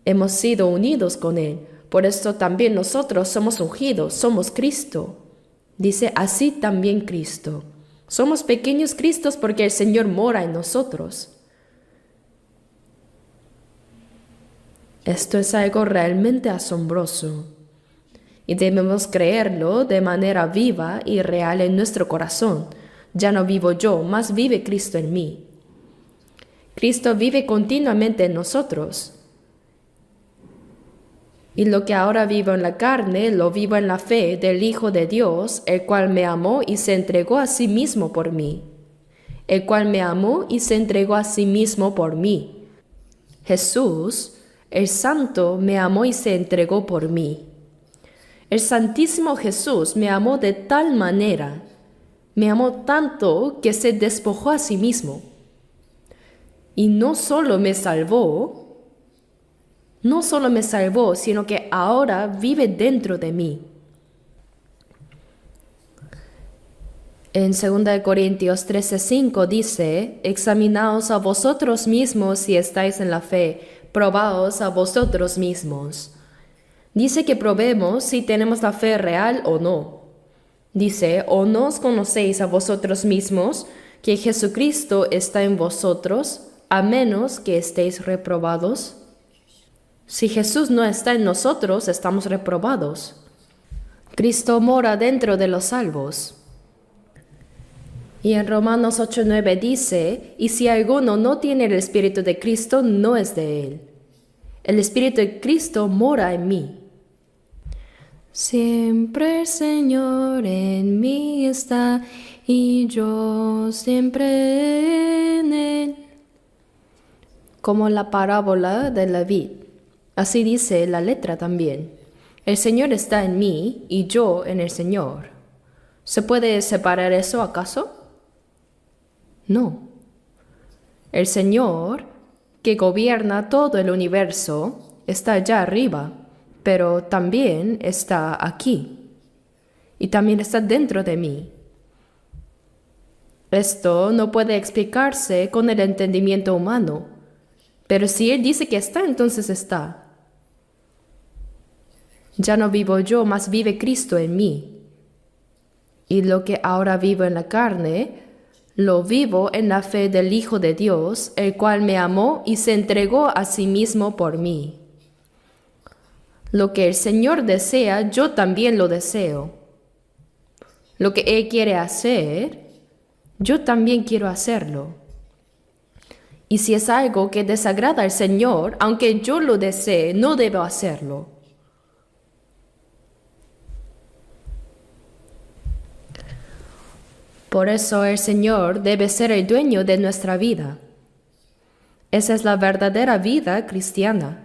Hemos sido unidos con Él. Por esto también nosotros somos ungidos, somos Cristo. Dice, así también Cristo. Somos pequeños Cristos porque el Señor mora en nosotros. Esto es algo realmente asombroso. Y debemos creerlo de manera viva y real en nuestro corazón. Ya no vivo yo, mas vive Cristo en mí. Cristo vive continuamente en nosotros. Y lo que ahora vivo en la carne, lo vivo en la fe del Hijo de Dios, el cual me amó y se entregó a sí mismo por mí. El cual me amó y se entregó a sí mismo por mí. Jesús, el Santo, me amó y se entregó por mí. El Santísimo Jesús me amó de tal manera, me amó tanto que se despojó a sí mismo. Y no solo me salvó, sino que ahora vive dentro de mí. En 2 Corintios 13:5 dice, examinaos a vosotros mismos si estáis en la fe, probaos a vosotros mismos. Dice que probemos si tenemos la fe real o no. Dice, ¿o no os conocéis a vosotros mismos que Jesucristo está en vosotros, a menos que estéis reprobados? Si Jesús no está en nosotros, estamos reprobados. Cristo mora dentro de los salvos. Y en Romanos 8:9 dice, y si alguno no tiene el Espíritu de Cristo, no es de él. El Espíritu de Cristo mora en mí. Siempre el Señor en mí está, y yo siempre en Él. Como la parábola de la vid. Así dice la letra también. El Señor está en mí, y yo en el Señor. ¿Se puede separar eso acaso? No. El Señor, que gobierna todo el universo, está allá arriba, pero también está aquí. Y también está dentro de mí. Esto no puede explicarse con el entendimiento humano, pero si Él dice que está, entonces está. Ya no vivo yo, mas vive Cristo en mí. Y lo que ahora vivo en la carne, lo vivo en la fe del Hijo de Dios, el cual me amó y se entregó a sí mismo por mí. Lo que el Señor desea, yo también lo deseo. Lo que Él quiere hacer, yo también quiero hacerlo. Y si es algo que desagrada al Señor, aunque yo lo desee, no debo hacerlo. Por eso el Señor debe ser el dueño de nuestra vida. Esa es la verdadera vida cristiana.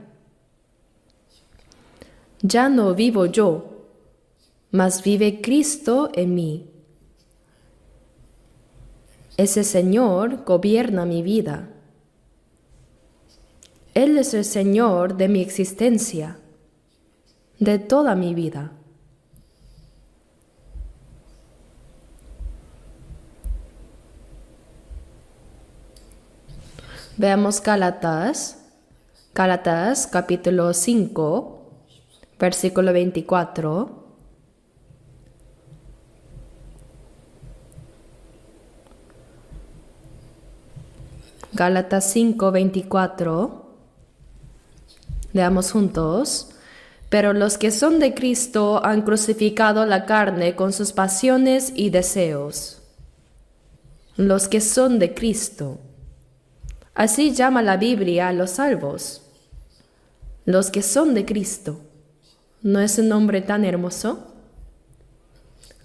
Ya no vivo yo, mas vive Cristo en mí. Ese Señor gobierna mi vida. Él es el Señor de mi existencia, de toda mi vida. Veamos Gálatas capítulo 5, versículo 24. Gálatas 5, 24. Leamos juntos. Pero los que son de Cristo han crucificado la carne con sus pasiones y deseos. Los que son de Cristo. Así llama la Biblia a los salvos. Los que son de Cristo. ¿No es un nombre tan hermoso?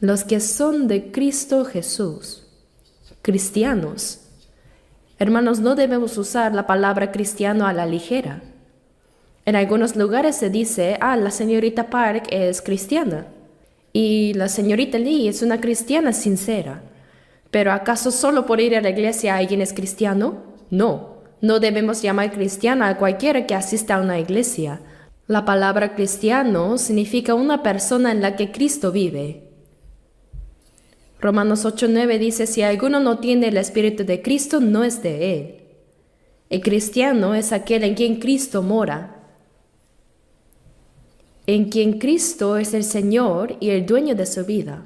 Los que son de Cristo Jesús. Cristianos. Hermanos, no debemos usar la palabra cristiano a la ligera. En algunos lugares se dice, la señorita Park es cristiana. Y la señorita Lee es una cristiana sincera. ¿Pero acaso solo por ir a la iglesia alguien es cristiano? No, No debemos llamar cristiana a cualquiera que asista a una iglesia. La palabra cristiano significa una persona en la que Cristo vive. Romanos 8:9 dice, si alguno no tiene el Espíritu de Cristo, no es de él. El cristiano es aquel en quien Cristo mora, en quien Cristo es el Señor y el dueño de su vida.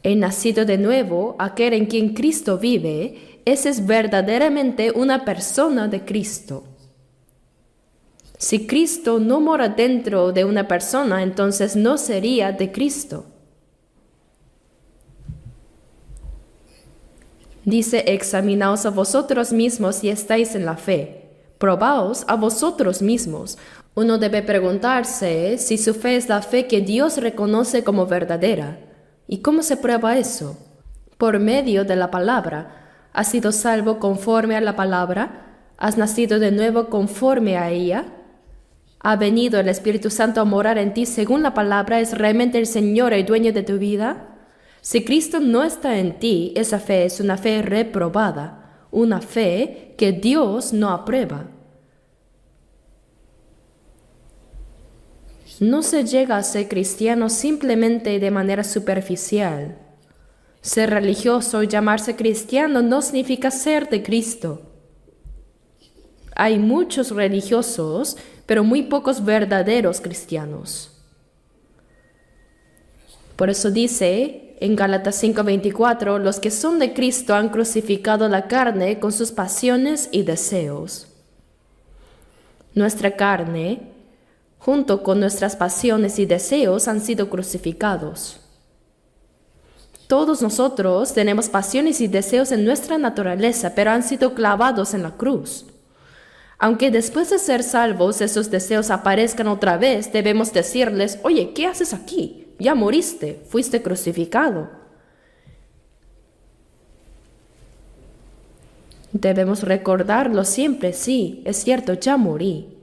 El nacido de nuevo, aquel en quien Cristo vive, ese es verdaderamente una persona de Cristo. Si Cristo no mora dentro de una persona, entonces no sería de Cristo. Dice, examinaos a vosotros mismos si estáis en la fe. Probaos a vosotros mismos. Uno debe preguntarse si su fe es la fe que Dios reconoce como verdadera. ¿Y cómo se prueba eso? Por medio de la palabra. ¿Has sido salvo conforme a la palabra? ¿Has nacido de nuevo conforme a ella? ¿Ha venido el Espíritu Santo a morar en ti según la palabra? ¿Es realmente el Señor el dueño de tu vida? Si Cristo no está en ti, esa fe es una fe reprobada, una fe que Dios no aprueba. No se llega a ser cristiano simplemente de manera superficial. Ser religioso y llamarse cristiano no significa ser de Cristo. Hay muchos religiosos, pero muy pocos verdaderos cristianos. Por eso dice en Gálatas 5:24, los que son de Cristo han crucificado la carne con sus pasiones y deseos. Nuestra carne, junto con nuestras pasiones y deseos, han sido crucificados. Todos nosotros tenemos pasiones y deseos en nuestra naturaleza, pero han sido clavados en la cruz. Aunque después de ser salvos esos deseos aparezcan otra vez, debemos decirles, oye, ¿qué haces aquí? Ya moriste, fuiste crucificado. Debemos recordarlo siempre, sí, es cierto, ya morí.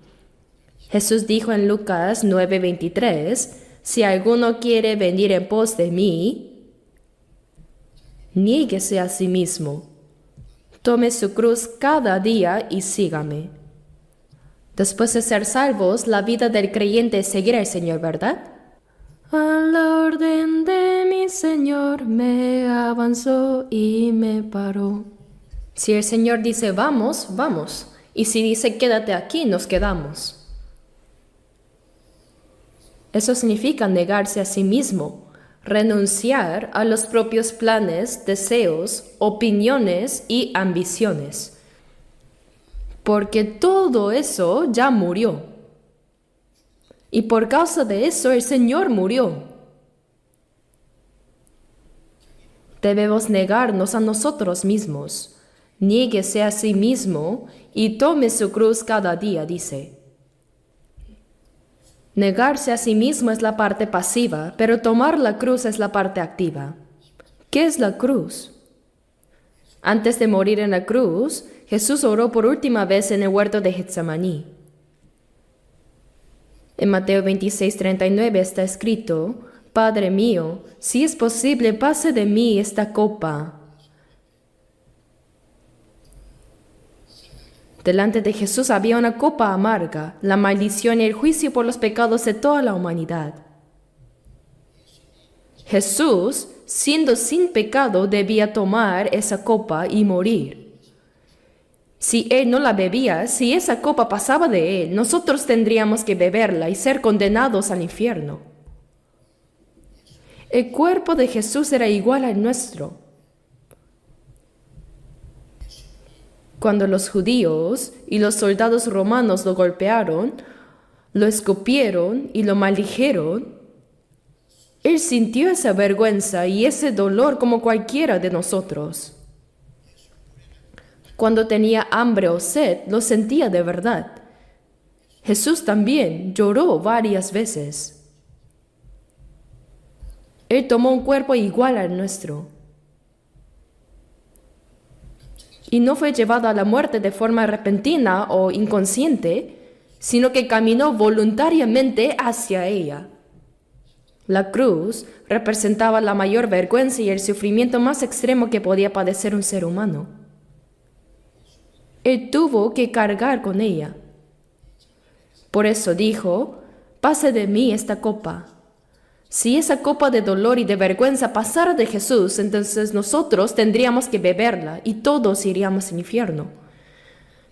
Jesús dijo en Lucas 9:23, si alguno quiere venir en pos de mí, niéguese a sí mismo, tome su cruz cada día y sígame. Después de ser salvos, la vida del creyente es seguir al Señor, ¿verdad? A la orden de mi Señor me avanzó y me paró. Si el Señor dice vamos, vamos. Y si dice quédate aquí, nos quedamos. Eso significa negarse a sí mismo, renunciar a los propios planes, deseos, opiniones y ambiciones. Porque todo eso ya murió. Y por causa de eso el Señor murió. Debemos negarnos a nosotros mismos. Niéguese a sí mismo y tome su cruz cada día, dice. Negarse a sí mismo es la parte pasiva, pero tomar la cruz es la parte activa. ¿Qué es la cruz? Antes de morir en la cruz, Jesús oró por última vez en el huerto de Getsemaní. En Mateo 26:39 está escrito, Padre mío, si es posible, pase de mí esta copa. Delante de Jesús había una copa amarga, la maldición y el juicio por los pecados de toda la humanidad. Jesús, siendo sin pecado, debía tomar esa copa y morir. Si Él no la bebía, si esa copa pasaba de Él, nosotros tendríamos que beberla y ser condenados al infierno. El cuerpo de Jesús era igual al nuestro. Cuando los judíos y los soldados romanos lo golpearon, lo escupieron y lo maldijeron, Él sintió esa vergüenza y ese dolor como cualquiera de nosotros. Cuando tenía hambre o sed, lo sentía de verdad. Jesús también lloró varias veces. Él tomó un cuerpo igual al nuestro. Y no fue llevado a la muerte de forma repentina o inconsciente, sino que caminó voluntariamente hacia ella. La cruz representaba la mayor vergüenza y el sufrimiento más extremo que podía padecer un ser humano. Él tuvo que cargar con ella. Por eso dijo, pase de mí esta copa. Si esa copa de dolor y de vergüenza pasara de Jesús, entonces nosotros tendríamos que beberla y todos iríamos al infierno.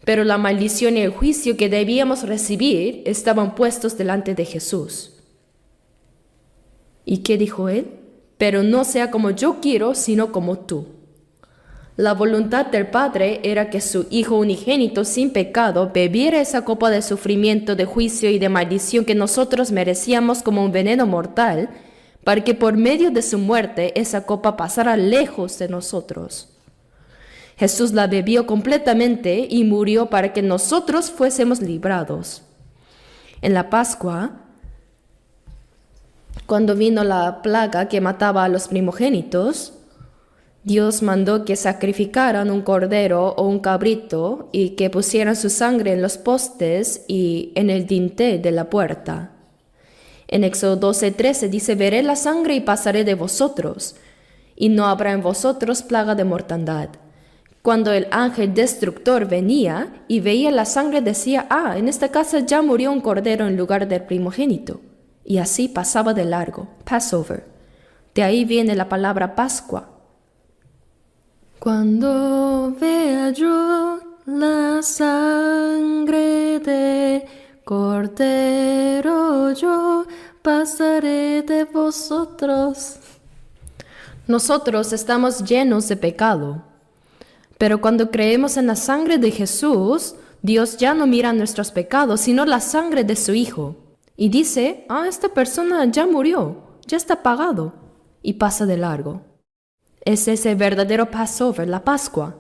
Pero la maldición y el juicio que debíamos recibir estaban puestos delante de Jesús. ¿Y qué dijo él? Pero no sea como yo quiero, sino como tú. La voluntad del Padre era que su Hijo unigénito sin pecado bebiera esa copa de sufrimiento, de juicio y de maldición que nosotros merecíamos como un veneno mortal, para que por medio de su muerte esa copa pasara lejos de nosotros. Jesús la bebió completamente y murió para que nosotros fuésemos librados. En la Pascua, cuando vino la plaga que mataba a los primogénitos, Dios mandó que sacrificaran un cordero o un cabrito y que pusieran su sangre en los postes y en el dintel de la puerta. En Éxodo 12:13 dice, veré la sangre y pasaré de vosotros, y no habrá en vosotros plaga de mortandad. Cuando el ángel destructor venía y veía la sangre decía, en esta casa ya murió un cordero en lugar del primogénito. Y así pasaba de largo, Passover. De ahí viene la palabra Pascua. Cuando vea yo la sangre de cordero, yo pasaré de vosotros. Nosotros estamos llenos de pecado, pero cuando creemos en la sangre de Jesús, Dios ya no mira nuestros pecados, sino la sangre de su Hijo. Y dice, esta persona ya murió, ya está pagado, y pasa de largo. Ese es el verdadero Passover, la Pascua.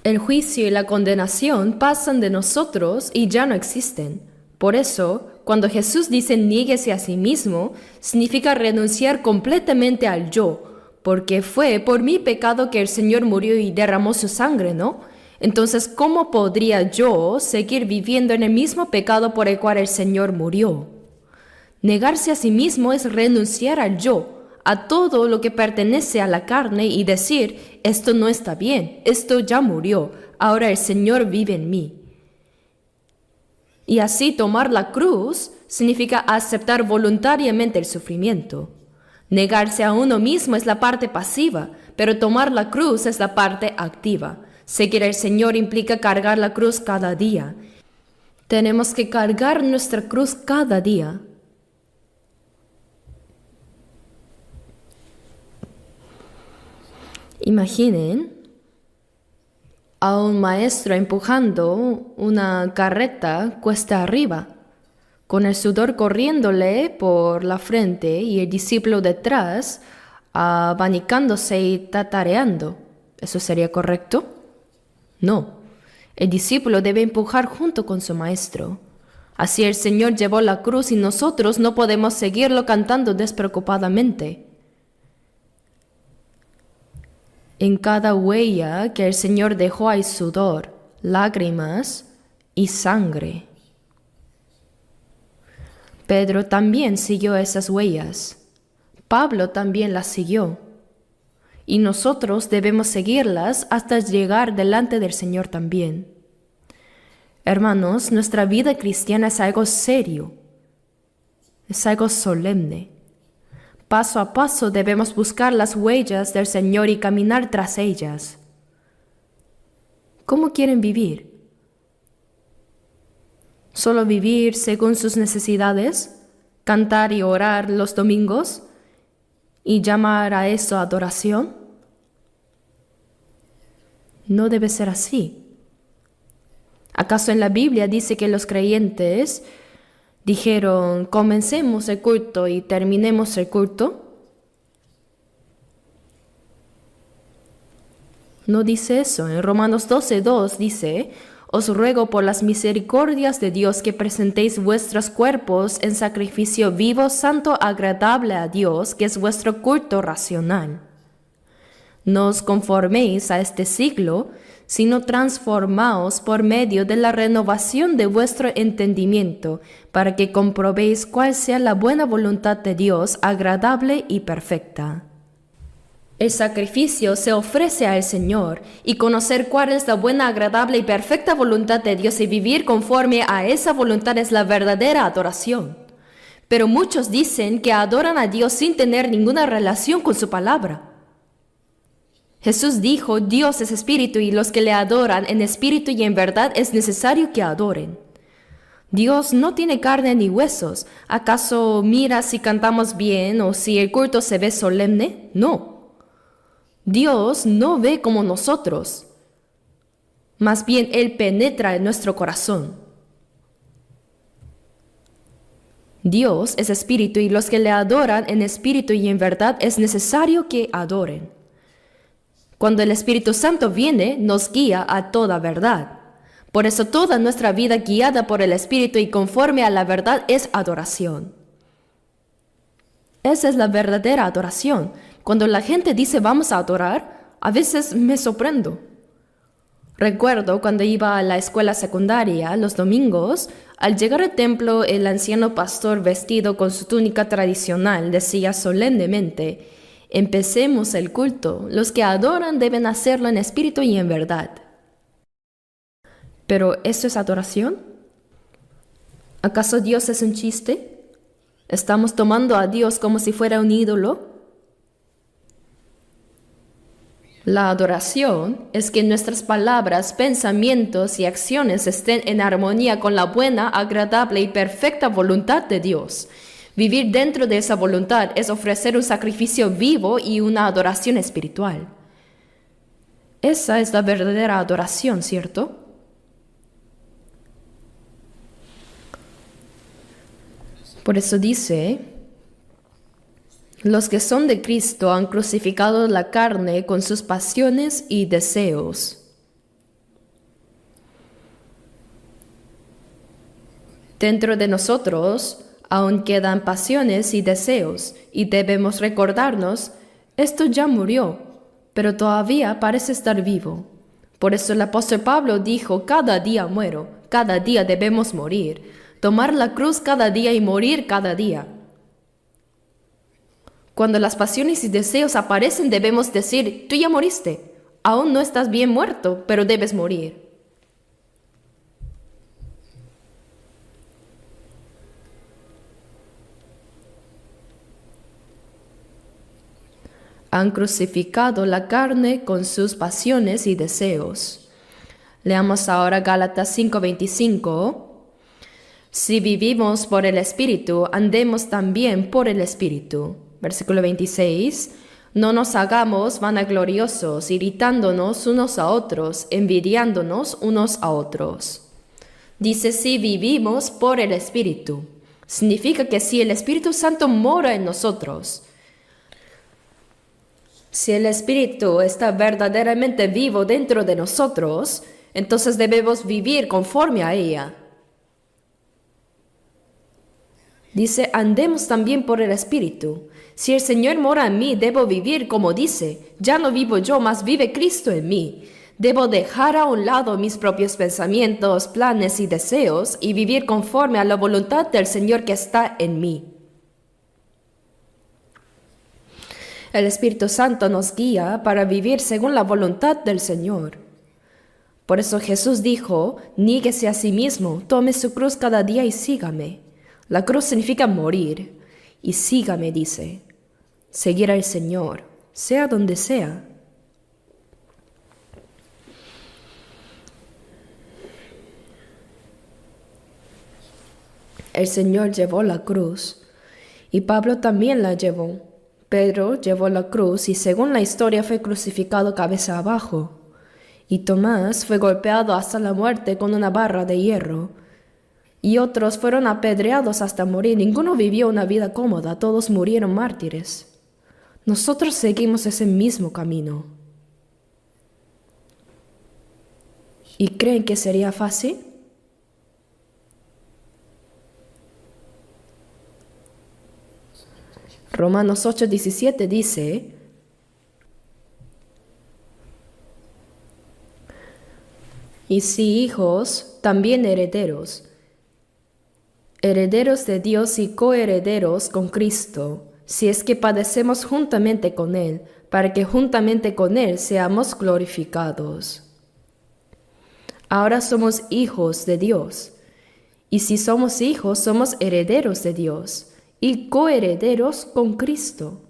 El juicio y la condenación pasan de nosotros y ya no existen. Por eso, cuando Jesús dice niéguese a sí mismo, significa renunciar completamente al yo, porque fue por mi pecado que el Señor murió y derramó su sangre, ¿no? Entonces, ¿cómo podría yo seguir viviendo en el mismo pecado por el cual el Señor murió? Negarse a sí mismo es renunciar al yo, a todo lo que pertenece a la carne y decir, esto no está bien, esto ya murió, ahora el Señor vive en mí. Y así tomar la cruz significa aceptar voluntariamente el sufrimiento. Negarse a uno mismo es la parte pasiva, pero tomar la cruz es la parte activa. Seguir al Señor implica cargar la cruz cada día. Tenemos que cargar nuestra cruz cada día. Imaginen a un maestro empujando una carreta cuesta arriba, con el sudor corriéndole por la frente y el discípulo detrás abanicándose y tatareando. ¿Eso sería correcto? No, el discípulo debe empujar junto con su maestro. Así el Señor llevó la cruz y nosotros no podemos seguirlo cantando despreocupadamente. En cada huella que el Señor dejó hay sudor, lágrimas y sangre. Pedro también siguió esas huellas. Pablo también las siguió. Y nosotros debemos seguirlas hasta llegar delante del Señor también. Hermanos, nuestra vida cristiana es algo serio, es algo solemne. Paso a paso debemos buscar las huellas del Señor y caminar tras ellas. ¿Cómo quieren vivir? ¿Solo vivir según sus necesidades? ¿Cantar y orar los domingos? ¿Y llamar a eso adoración? No debe ser así. ¿Acaso en la Biblia dice que los creyentes dijeron, comencemos el culto y terminemos el culto? No dice eso. En Romanos 12:2 dice, os ruego por las misericordias de Dios que presentéis vuestros cuerpos en sacrificio vivo, santo, agradable a Dios, que es vuestro culto racional. No os conforméis a este siglo, sino transformaos por medio de la renovación de vuestro entendimiento, para que comprobéis cuál sea la buena voluntad de Dios, agradable y perfecta. El sacrificio se ofrece al Señor, y conocer cuál es la buena, agradable y perfecta voluntad de Dios y vivir conforme a esa voluntad es la verdadera adoración. Pero muchos dicen que adoran a Dios sin tener ninguna relación con su palabra. Jesús dijo, Dios es espíritu y los que le adoran en espíritu y en verdad es necesario que adoren. Dios no tiene carne ni huesos. ¿Acaso mira si cantamos bien o si el culto se ve solemne? No. Dios no ve como nosotros. Más bien, Él penetra en nuestro corazón. Dios es espíritu y los que le adoran en espíritu y en verdad es necesario que adoren. Cuando el Espíritu Santo viene, nos guía a toda verdad. Por eso toda nuestra vida guiada por el Espíritu y conforme a la verdad es adoración. Esa es la verdadera adoración. Cuando la gente dice vamos a adorar, a veces me sorprendo. Recuerdo cuando iba a la escuela secundaria los domingos, al llegar al templo el anciano pastor vestido con su túnica tradicional decía solemnemente: empecemos el culto. Los que adoran deben hacerlo en espíritu y en verdad. ¿Pero esto es adoración? ¿Acaso Dios es un chiste? ¿Estamos tomando a Dios como si fuera un ídolo? La adoración es que nuestras palabras, pensamientos y acciones estén en armonía con la buena, agradable y perfecta voluntad de Dios. Vivir dentro de esa voluntad es ofrecer un sacrificio vivo y una adoración espiritual. Esa es la verdadera adoración, ¿cierto? Por eso dice: los que son de Cristo han crucificado la carne con sus pasiones y deseos. Dentro de nosotros aún quedan pasiones y deseos, y debemos recordarnos, esto ya murió, pero todavía parece estar vivo. Por eso el apóstol Pablo dijo, cada día muero, cada día debemos morir, tomar la cruz cada día y morir cada día. Cuando las pasiones y deseos aparecen debemos decir, tú ya moriste, aún no estás bien muerto, pero debes morir. Han crucificado la carne con sus pasiones y deseos. Leamos ahora Gálatas 5:25. Si vivimos por el Espíritu, andemos también por el Espíritu. Versículo 26. No nos hagamos vanagloriosos, irritándonos unos a otros, envidiándonos unos a otros. Dice, si vivimos por el Espíritu. Significa que si el Espíritu Santo mora en nosotros, si el Espíritu está verdaderamente vivo dentro de nosotros, entonces debemos vivir conforme a ella. Dice, andemos también por el Espíritu. Si el Señor mora en mí, debo vivir como dice. Ya no vivo yo, mas vive Cristo en mí. Debo dejar a un lado mis propios pensamientos, planes y deseos y vivir conforme a la voluntad del Señor que está en mí. El Espíritu Santo nos guía para vivir según la voluntad del Señor. Por eso Jesús dijo, níguese a sí mismo, tome su cruz cada día y sígame. La cruz significa morir, y sígame, dice, seguir al Señor, sea donde sea. El Señor llevó la cruz, y Pablo también la llevó. Pedro llevó la cruz y según la historia fue crucificado cabeza abajo, y Tomás fue golpeado hasta la muerte con una barra de hierro, y otros fueron apedreados hasta morir. Ninguno vivió una vida cómoda, todos murieron mártires. Nosotros seguimos ese mismo camino. ¿Y creen que sería fácil? Romanos 8:17 dice, y si hijos, también herederos, herederos de Dios y coherederos con Cristo, si es que padecemos juntamente con Él, para que juntamente con Él seamos glorificados. Ahora somos hijos de Dios, y si somos hijos, somos herederos de Dios y coherederos con Cristo.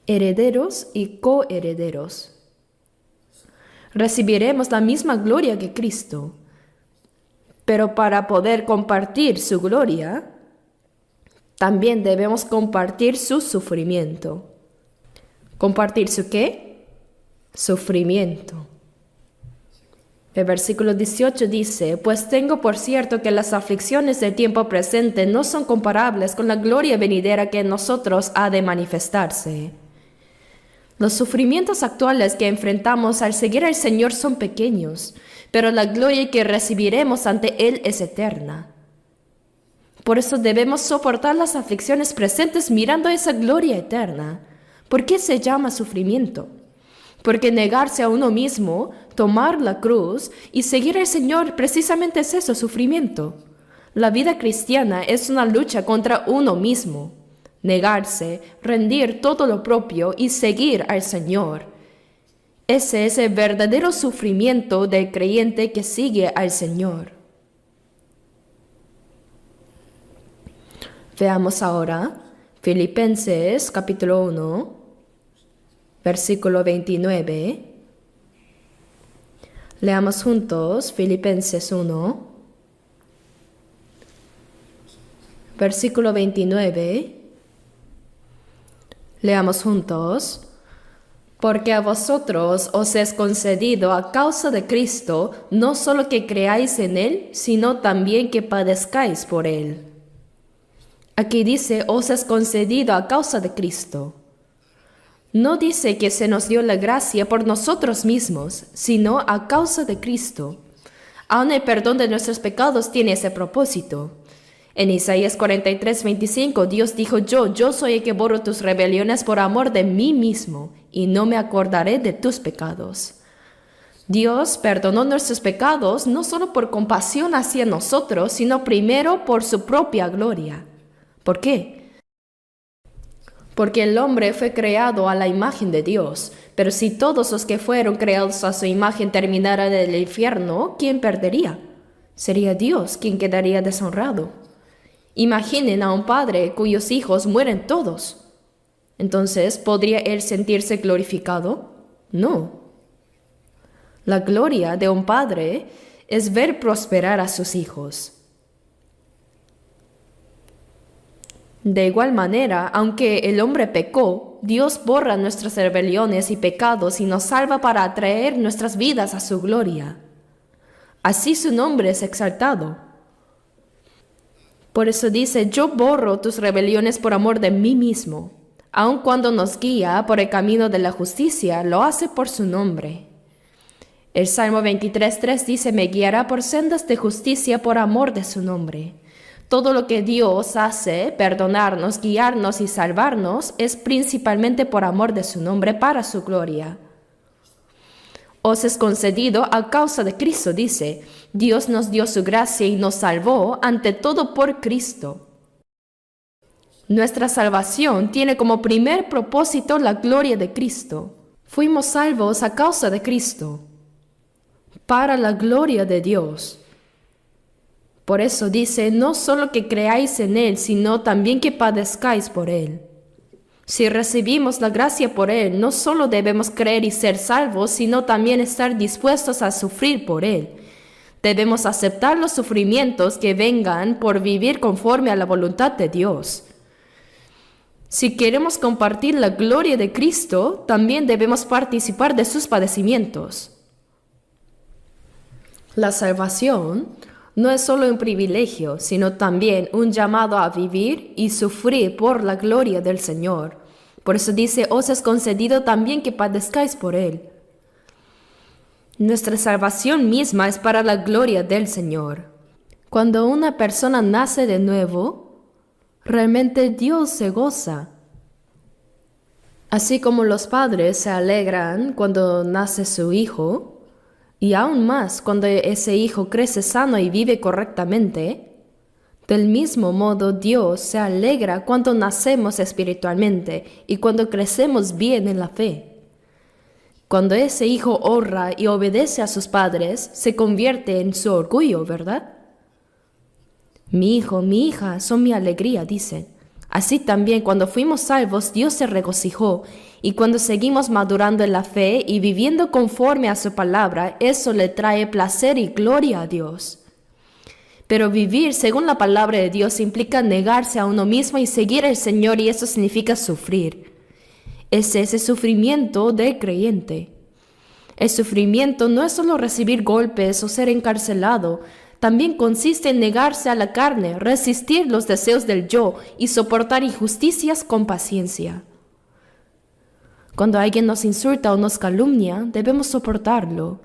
Herederos y coherederos. Recibiremos la misma gloria que Cristo, pero para poder compartir su gloria, también debemos compartir su sufrimiento. ¿Compartir su qué? Sufrimiento. El versículo 18 dice, pues tengo por cierto que las aflicciones del tiempo presente no son comparables con la gloria venidera que en nosotros ha de manifestarse. Los sufrimientos actuales que enfrentamos al seguir al Señor son pequeños, pero la gloria que recibiremos ante Él es eterna. Por eso debemos soportar las aflicciones presentes mirando esa gloria eterna. ¿Por qué se llama sufrimiento? Porque negarse a uno mismo, tomar la cruz y seguir al Señor precisamente es eso, sufrimiento. La vida cristiana es una lucha contra uno mismo. Negarse, rendir todo lo propio y seguir al Señor. Ese es el verdadero sufrimiento del creyente que sigue al Señor. Veamos ahora Filipenses capítulo 1, versículo 29. Leamos juntos Filipenses 1, versículo 29. Leamos juntos. Porque a vosotros os es concedido a causa de Cristo, no solo que creáis en Él, sino también que padezcáis por Él. Aquí dice, os es concedido a causa de Cristo. No dice que se nos dio la gracia por nosotros mismos, sino a causa de Cristo. Aun el perdón de nuestros pecados tiene ese propósito. En Isaías 43:25, Dios dijo, yo soy el que borro tus rebeliones por amor de mí mismo, y no me acordaré de tus pecados. Dios perdonó nuestros pecados no solo por compasión hacia nosotros, sino primero por su propia gloria. ¿Por qué? Porque el hombre fue creado a la imagen de Dios, pero si todos los que fueron creados a su imagen terminaran en el infierno, ¿quién perdería? Sería Dios quien quedaría deshonrado. Imaginen a un padre cuyos hijos mueren todos. Entonces, ¿podría él sentirse glorificado? No. La gloria de un padre es ver prosperar a sus hijos. De igual manera, aunque el hombre pecó, Dios borra nuestras rebeliones y pecados y nos salva para atraer nuestras vidas a su gloria. Así su nombre es exaltado. Por eso dice, yo borro tus rebeliones por amor de mí mismo. Aun cuando nos guía por el camino de la justicia, lo hace por su nombre. El Salmo 23:3 dice, me guiará por sendas de justicia por amor de su nombre. Todo lo que Dios hace, perdonarnos, guiarnos y salvarnos, es principalmente por amor de su nombre para su gloria. Os es concedido a causa de Cristo, dice. Dios nos dio su gracia y nos salvó ante todo por Cristo. Nuestra salvación tiene como primer propósito la gloria de Cristo. Fuimos salvos a causa de Cristo, para la gloria de Dios. Por eso dice, no solo que creáis en Él, sino también que padezcáis por Él. Si recibimos la gracia por Él, no solo debemos creer y ser salvos, sino también estar dispuestos a sufrir por Él. Debemos aceptar los sufrimientos que vengan por vivir conforme a la voluntad de Dios. Si queremos compartir la gloria de Cristo, también debemos participar de sus padecimientos. La salvación no es solo un privilegio, sino también un llamado a vivir y sufrir por la gloria del Señor. Por eso dice, os es concedido también que padezcáis por Él. Nuestra salvación misma es para la gloria del Señor. Cuando una persona nace de nuevo, realmente Dios se goza. Así como los padres se alegran cuando nace su hijo, Y aún más cuando ese hijo crece sano y vive correctamente. Del mismo modo, Dios se alegra cuando nacemos espiritualmente y cuando crecemos bien en la fe. Cuando ese hijo honra y obedece a sus padres, se convierte en su orgullo, ¿verdad? Mi hijo, mi hija son mi alegría, dicen. Así también cuando fuimos salvos, Dios se regocijó, y cuando seguimos madurando en la fe y viviendo conforme a su palabra, eso le trae placer y gloria a Dios. Pero vivir según la palabra de Dios implica negarse a uno mismo y seguir al Señor, y eso significa sufrir. Es ese sufrimiento del creyente. El sufrimiento no es solo recibir golpes o ser encarcelado, también consiste en negarse a la carne, resistir los deseos del yo y soportar injusticias con paciencia. Cuando alguien nos insulta o nos calumnia, debemos soportarlo.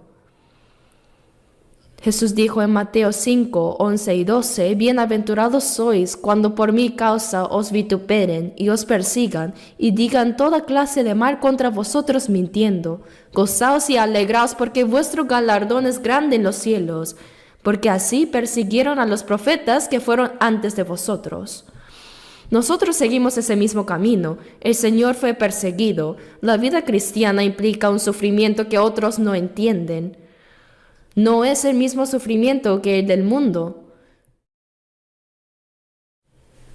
Jesús dijo en Mateo 5, 11 y 12, «Bienaventurados sois cuando por mi causa os vituperen y os persigan y digan toda clase de mal contra vosotros mintiendo. Gozaos y alegraos porque vuestro galardón es grande en los cielos, porque así persiguieron a los profetas que fueron antes de vosotros». Nosotros seguimos ese mismo camino. El Señor fue perseguido. La vida cristiana implica un sufrimiento que otros no entienden. No es el mismo sufrimiento que el del mundo.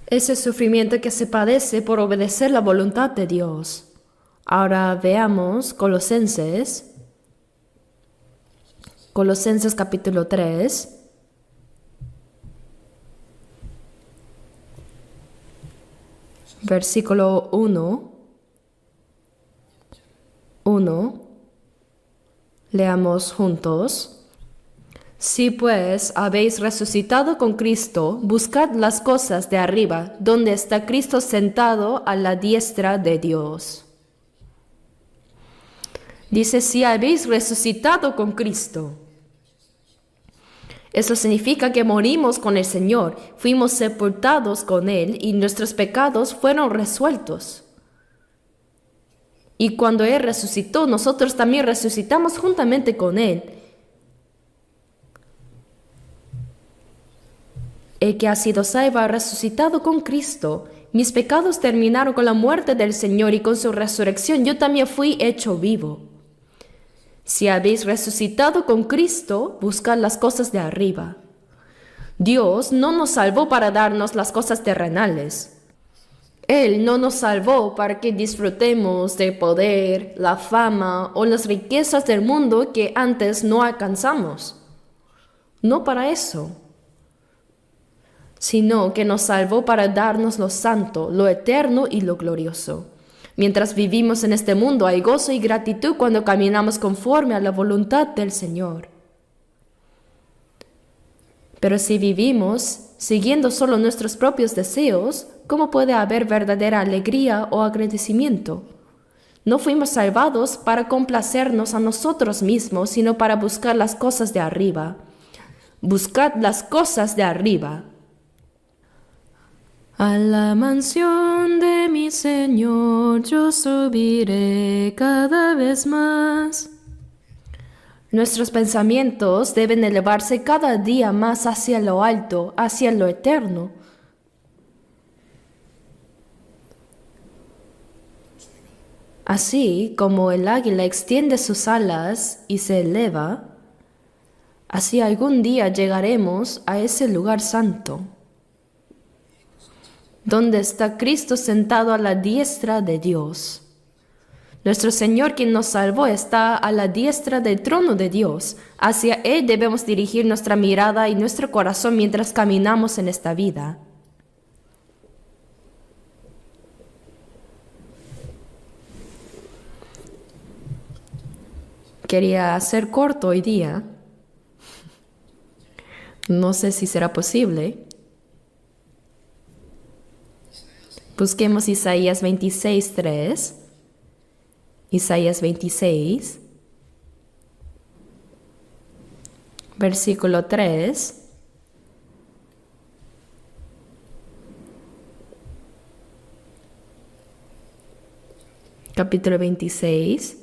Es el sufrimiento que se padece por obedecer la voluntad de Dios. Ahora veamos Colosenses capítulo 3. Versículo 1. Leamos juntos. Si pues habéis resucitado con Cristo, buscad las cosas de arriba, donde está Cristo sentado a la diestra de Dios. Dice, si habéis resucitado con Cristo. Eso significa que morimos con el Señor, fuimos sepultados con Él y nuestros pecados fueron resueltos. Y cuando Él resucitó, nosotros también resucitamos juntamente con Él. El que ha sido salvo ha resucitado con Cristo. Mis pecados terminaron con la muerte del Señor y con su resurrección yo también fui hecho vivo. Si habéis resucitado con Cristo, buscad las cosas de arriba. Dios no nos salvó para darnos las cosas terrenales. Él no nos salvó para que disfrutemos del poder, la fama o las riquezas del mundo que antes no alcanzamos. No para eso, sino que nos salvó para darnos lo santo, lo eterno y lo glorioso. Mientras vivimos en este mundo hay gozo y gratitud cuando caminamos conforme a la voluntad del Señor. Pero si vivimos siguiendo solo nuestros propios deseos, ¿cómo puede haber verdadera alegría o agradecimiento? No fuimos salvados para complacernos a nosotros mismos, sino para buscar las cosas de arriba. Buscad las cosas de arriba. A la mansión de mi Señor yo subiré cada vez más. Nuestros pensamientos deben elevarse cada día más hacia lo alto, hacia lo eterno. Así como el águila extiende sus alas y se eleva, así algún día llegaremos a ese lugar santo, donde está Cristo sentado a la diestra de Dios. Nuestro Señor, quien nos salvó, está a la diestra del trono de Dios. Hacia Él debemos dirigir nuestra mirada y nuestro corazón mientras caminamos en esta vida. Quería hacer corto hoy día. No sé si será posible. Busquemos Isaías 26:3. Isaías 26, versículo 3. Capítulo 26,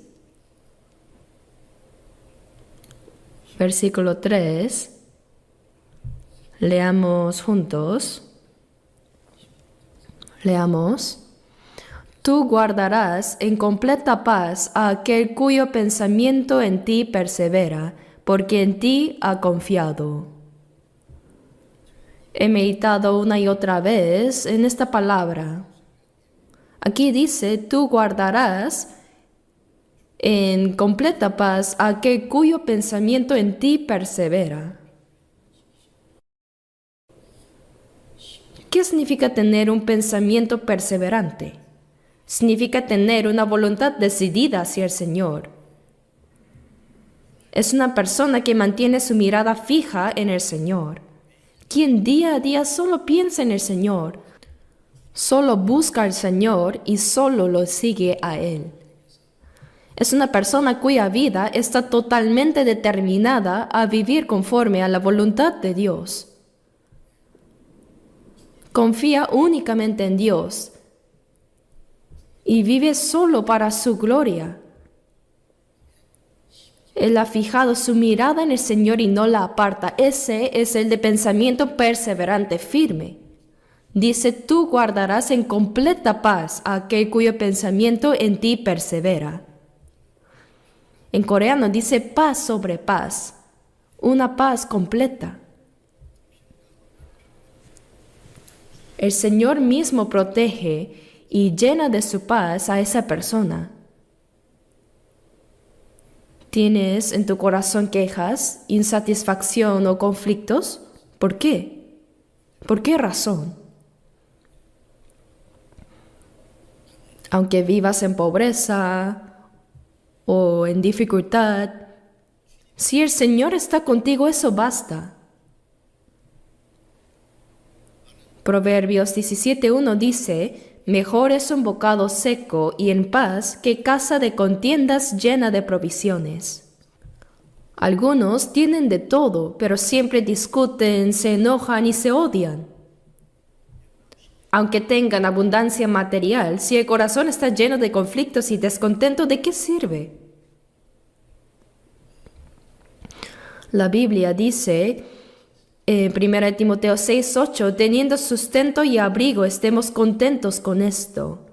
Versículo 3. Leamos juntos. Leamos. Tú guardarás en completa paz a aquel cuyo pensamiento en ti persevera, porque en ti ha confiado. He meditado una y otra vez en esta palabra. Aquí dice, tú guardarás en completa paz a aquel cuyo pensamiento en ti persevera. ¿Qué significa tener un pensamiento perseverante? Significa tener una voluntad decidida hacia el Señor. Es una persona que mantiene su mirada fija en el Señor, quien día a día solo piensa en el Señor, solo busca al Señor y solo lo sigue a Él. Es una persona cuya vida está totalmente determinada a vivir conforme a la voluntad de Dios. Confía únicamente en Dios y vive solo para su gloria. Él ha fijado su mirada en el Señor y no la aparta. Ese es el de pensamiento perseverante, firme. Dice, tú guardarás en completa paz a aquel cuyo pensamiento en ti persevera. En coreano dice paz sobre paz, una paz completa. El Señor mismo protege y llena de su paz a esa persona. ¿Tienes en tu corazón quejas, insatisfacción o conflictos? ¿Por qué? ¿Por qué razón? Aunque vivas en pobreza o en dificultad, si el Señor está contigo, eso basta. Proverbios 17:1 dice, mejor es un bocado seco y en paz que casa de contiendas llena de provisiones. Algunos tienen de todo, pero siempre discuten, se enojan y se odian. Aunque tengan abundancia material, si el corazón está lleno de conflictos y descontento, ¿de qué sirve? La Biblia dice en 1 Timoteo 6:8, teniendo sustento y abrigo, estemos contentos con esto.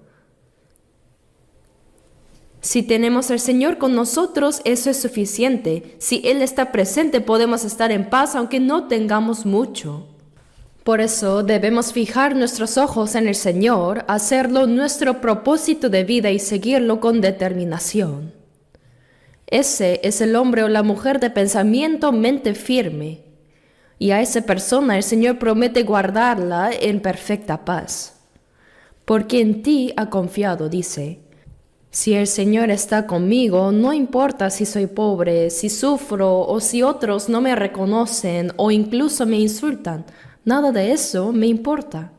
Si tenemos al Señor con nosotros, eso es suficiente. Si Él está presente, podemos estar en paz aunque no tengamos mucho. Por eso debemos fijar nuestros ojos en el Señor, hacerlo nuestro propósito de vida y seguirlo con determinación. Ese es el hombre o la mujer de pensamiento, mente firme. Y a esa persona el Señor promete guardarla en perfecta paz. Porque en ti ha confiado, dice. Si el Señor está conmigo, no importa si soy pobre, si sufro o si otros no me reconocen o incluso me insultan. Nada de eso me importa.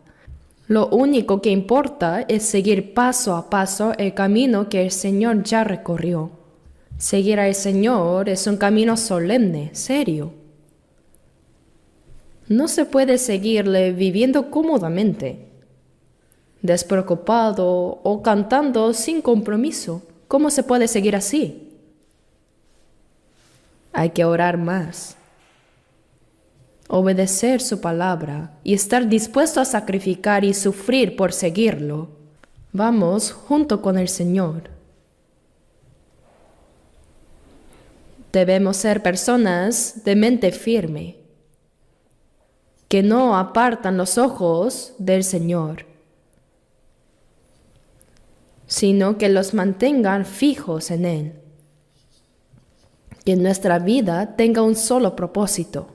Lo único que importa es seguir paso a paso el camino que el Señor ya recorrió. Seguir al Señor es un camino solemne, serio. No se puede seguirle viviendo cómodamente, despreocupado o cantando sin compromiso. ¿Cómo se puede seguir así? Hay que orar más, obedecer su palabra y estar dispuesto a sacrificar y sufrir por seguirlo. Vamos junto con el Señor. Debemos ser personas de mente firme, que no apartan los ojos del Señor, sino que los mantengan fijos en Él. Que nuestra vida tenga un solo propósito: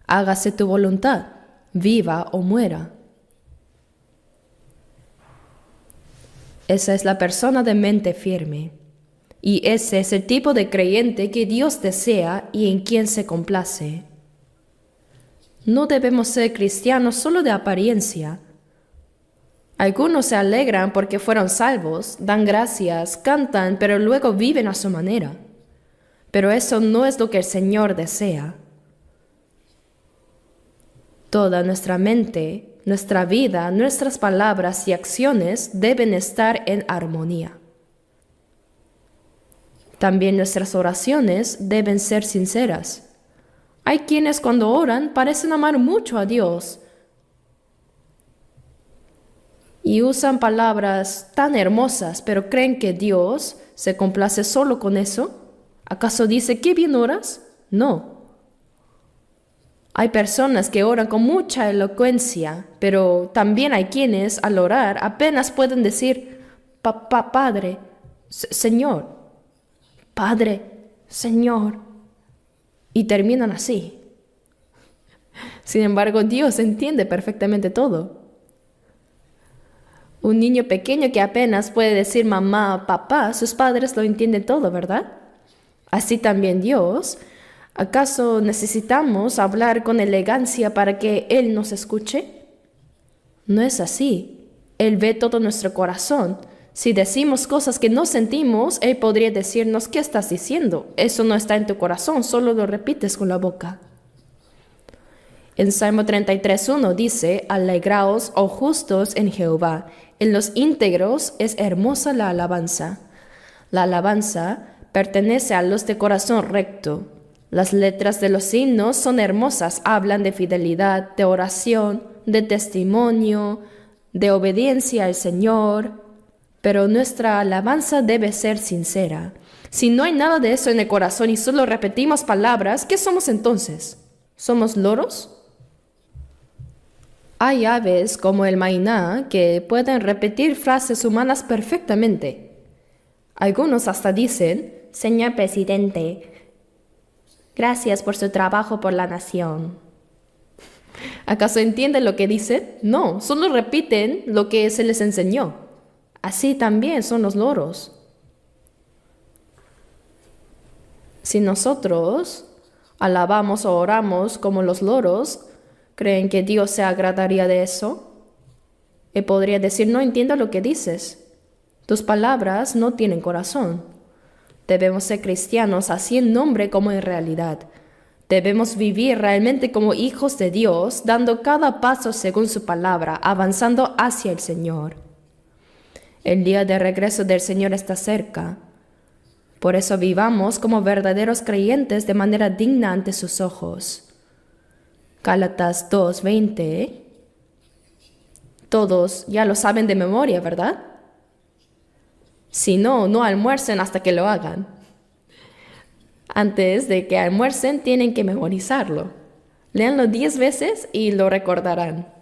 hágase tu voluntad, viva o muera. Esa es la persona de mente firme, y ese es el tipo de creyente que Dios desea y en quien se complace. No debemos ser cristianos solo de apariencia. Algunos se alegran porque fueron salvos, dan gracias, cantan, pero luego viven a su manera. Pero eso no es lo que el Señor desea. Toda nuestra mente, nuestra vida, nuestras palabras y acciones deben estar en armonía. También nuestras oraciones deben ser sinceras. Hay quienes cuando oran parecen amar mucho a Dios y usan palabras tan hermosas, pero creen que Dios se complace solo con eso. ¿Acaso dice, qué bien oras? No. Hay personas que oran con mucha elocuencia, pero también hay quienes al orar apenas pueden decir, Padre, Señor, Padre, Señor, y terminan así. Sin embargo, Dios entiende perfectamente todo. Un niño pequeño que apenas puede decir mamá, papá, sus padres lo entienden todo, ¿verdad? Así también Dios. ¿Acaso necesitamos hablar con elegancia para que Él nos escuche? No es así. Él ve todo nuestro corazón. Si decimos cosas que no sentimos, Él podría decirnos, ¿qué estás diciendo? Eso no está en tu corazón, solo lo repites con la boca. En Salmo 33:1 dice, alegraos, oh justos, en Jehová. En los íntegros es hermosa la alabanza. La alabanza pertenece a los de corazón recto. Las letras de los himnos son hermosas, hablan de fidelidad, de oración, de testimonio, de obediencia al Señor. Pero nuestra alabanza debe ser sincera. Si no hay nada de eso en el corazón y solo repetimos palabras, ¿qué somos entonces? ¿Somos loros? Hay aves como el mainá que pueden repetir frases humanas perfectamente. Algunos hasta dicen, Señor presidente, gracias por su trabajo por la nación. ¿Acaso entienden lo que dicen? No, solo repiten lo que se les enseñó. Así también son los loros. Si nosotros alabamos o oramos como los loros, ¿creen que Dios se agradaría de eso? Él podría decir, no entiendo lo que dices. Tus palabras no tienen corazón. Debemos ser cristianos así en nombre como en realidad. Debemos vivir realmente como hijos de Dios, dando cada paso según su palabra, avanzando hacia el Señor. El día de regreso del Señor está cerca. Por eso vivamos como verdaderos creyentes de manera digna ante sus ojos. Gálatas 2:20. Todos ya lo saben de memoria, ¿verdad? Si no, no almuercen hasta que lo hagan. Antes de que almuercen, tienen que memorizarlo. Léanlo 10 veces y lo recordarán.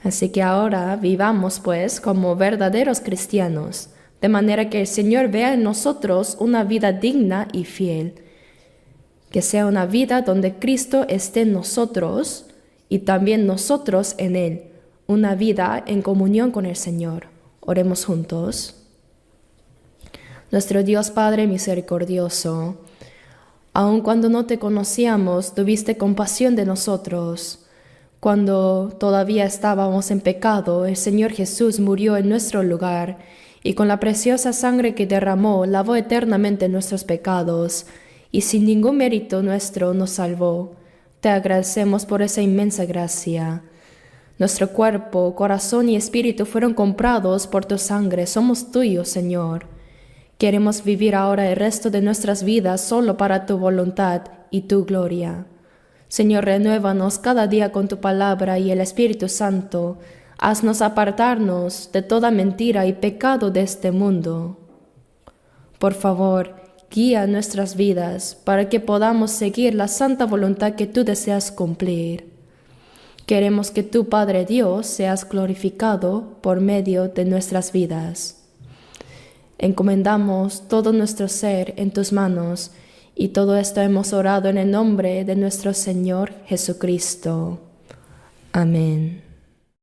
Así que ahora vivamos, pues, como verdaderos cristianos, de manera que el Señor vea en nosotros una vida digna y fiel. Que sea una vida donde Cristo esté en nosotros y también nosotros en Él. Una vida en comunión con el Señor. Oremos juntos. Nuestro Dios Padre misericordioso, aun cuando no te conocíamos, tuviste compasión de nosotros. Cuando todavía estábamos en pecado, el Señor Jesús murió en nuestro lugar y con la preciosa sangre que derramó, lavó eternamente nuestros pecados y sin ningún mérito nuestro nos salvó. Te agradecemos por esa inmensa gracia. Nuestro cuerpo, corazón y espíritu fueron comprados por tu sangre. Somos tuyos, Señor. Queremos vivir ahora el resto de nuestras vidas solo para tu voluntad y tu gloria. Señor, renuévanos cada día con tu palabra y el Espíritu Santo. Haznos apartarnos de toda mentira y pecado de este mundo. Por favor, guía nuestras vidas para que podamos seguir la santa voluntad que tú deseas cumplir. Queremos que tú, Padre Dios, seas glorificado por medio de nuestras vidas. Encomendamos todo nuestro ser en tus manos y todo esto hemos orado en el nombre de nuestro Señor Jesucristo. Amén.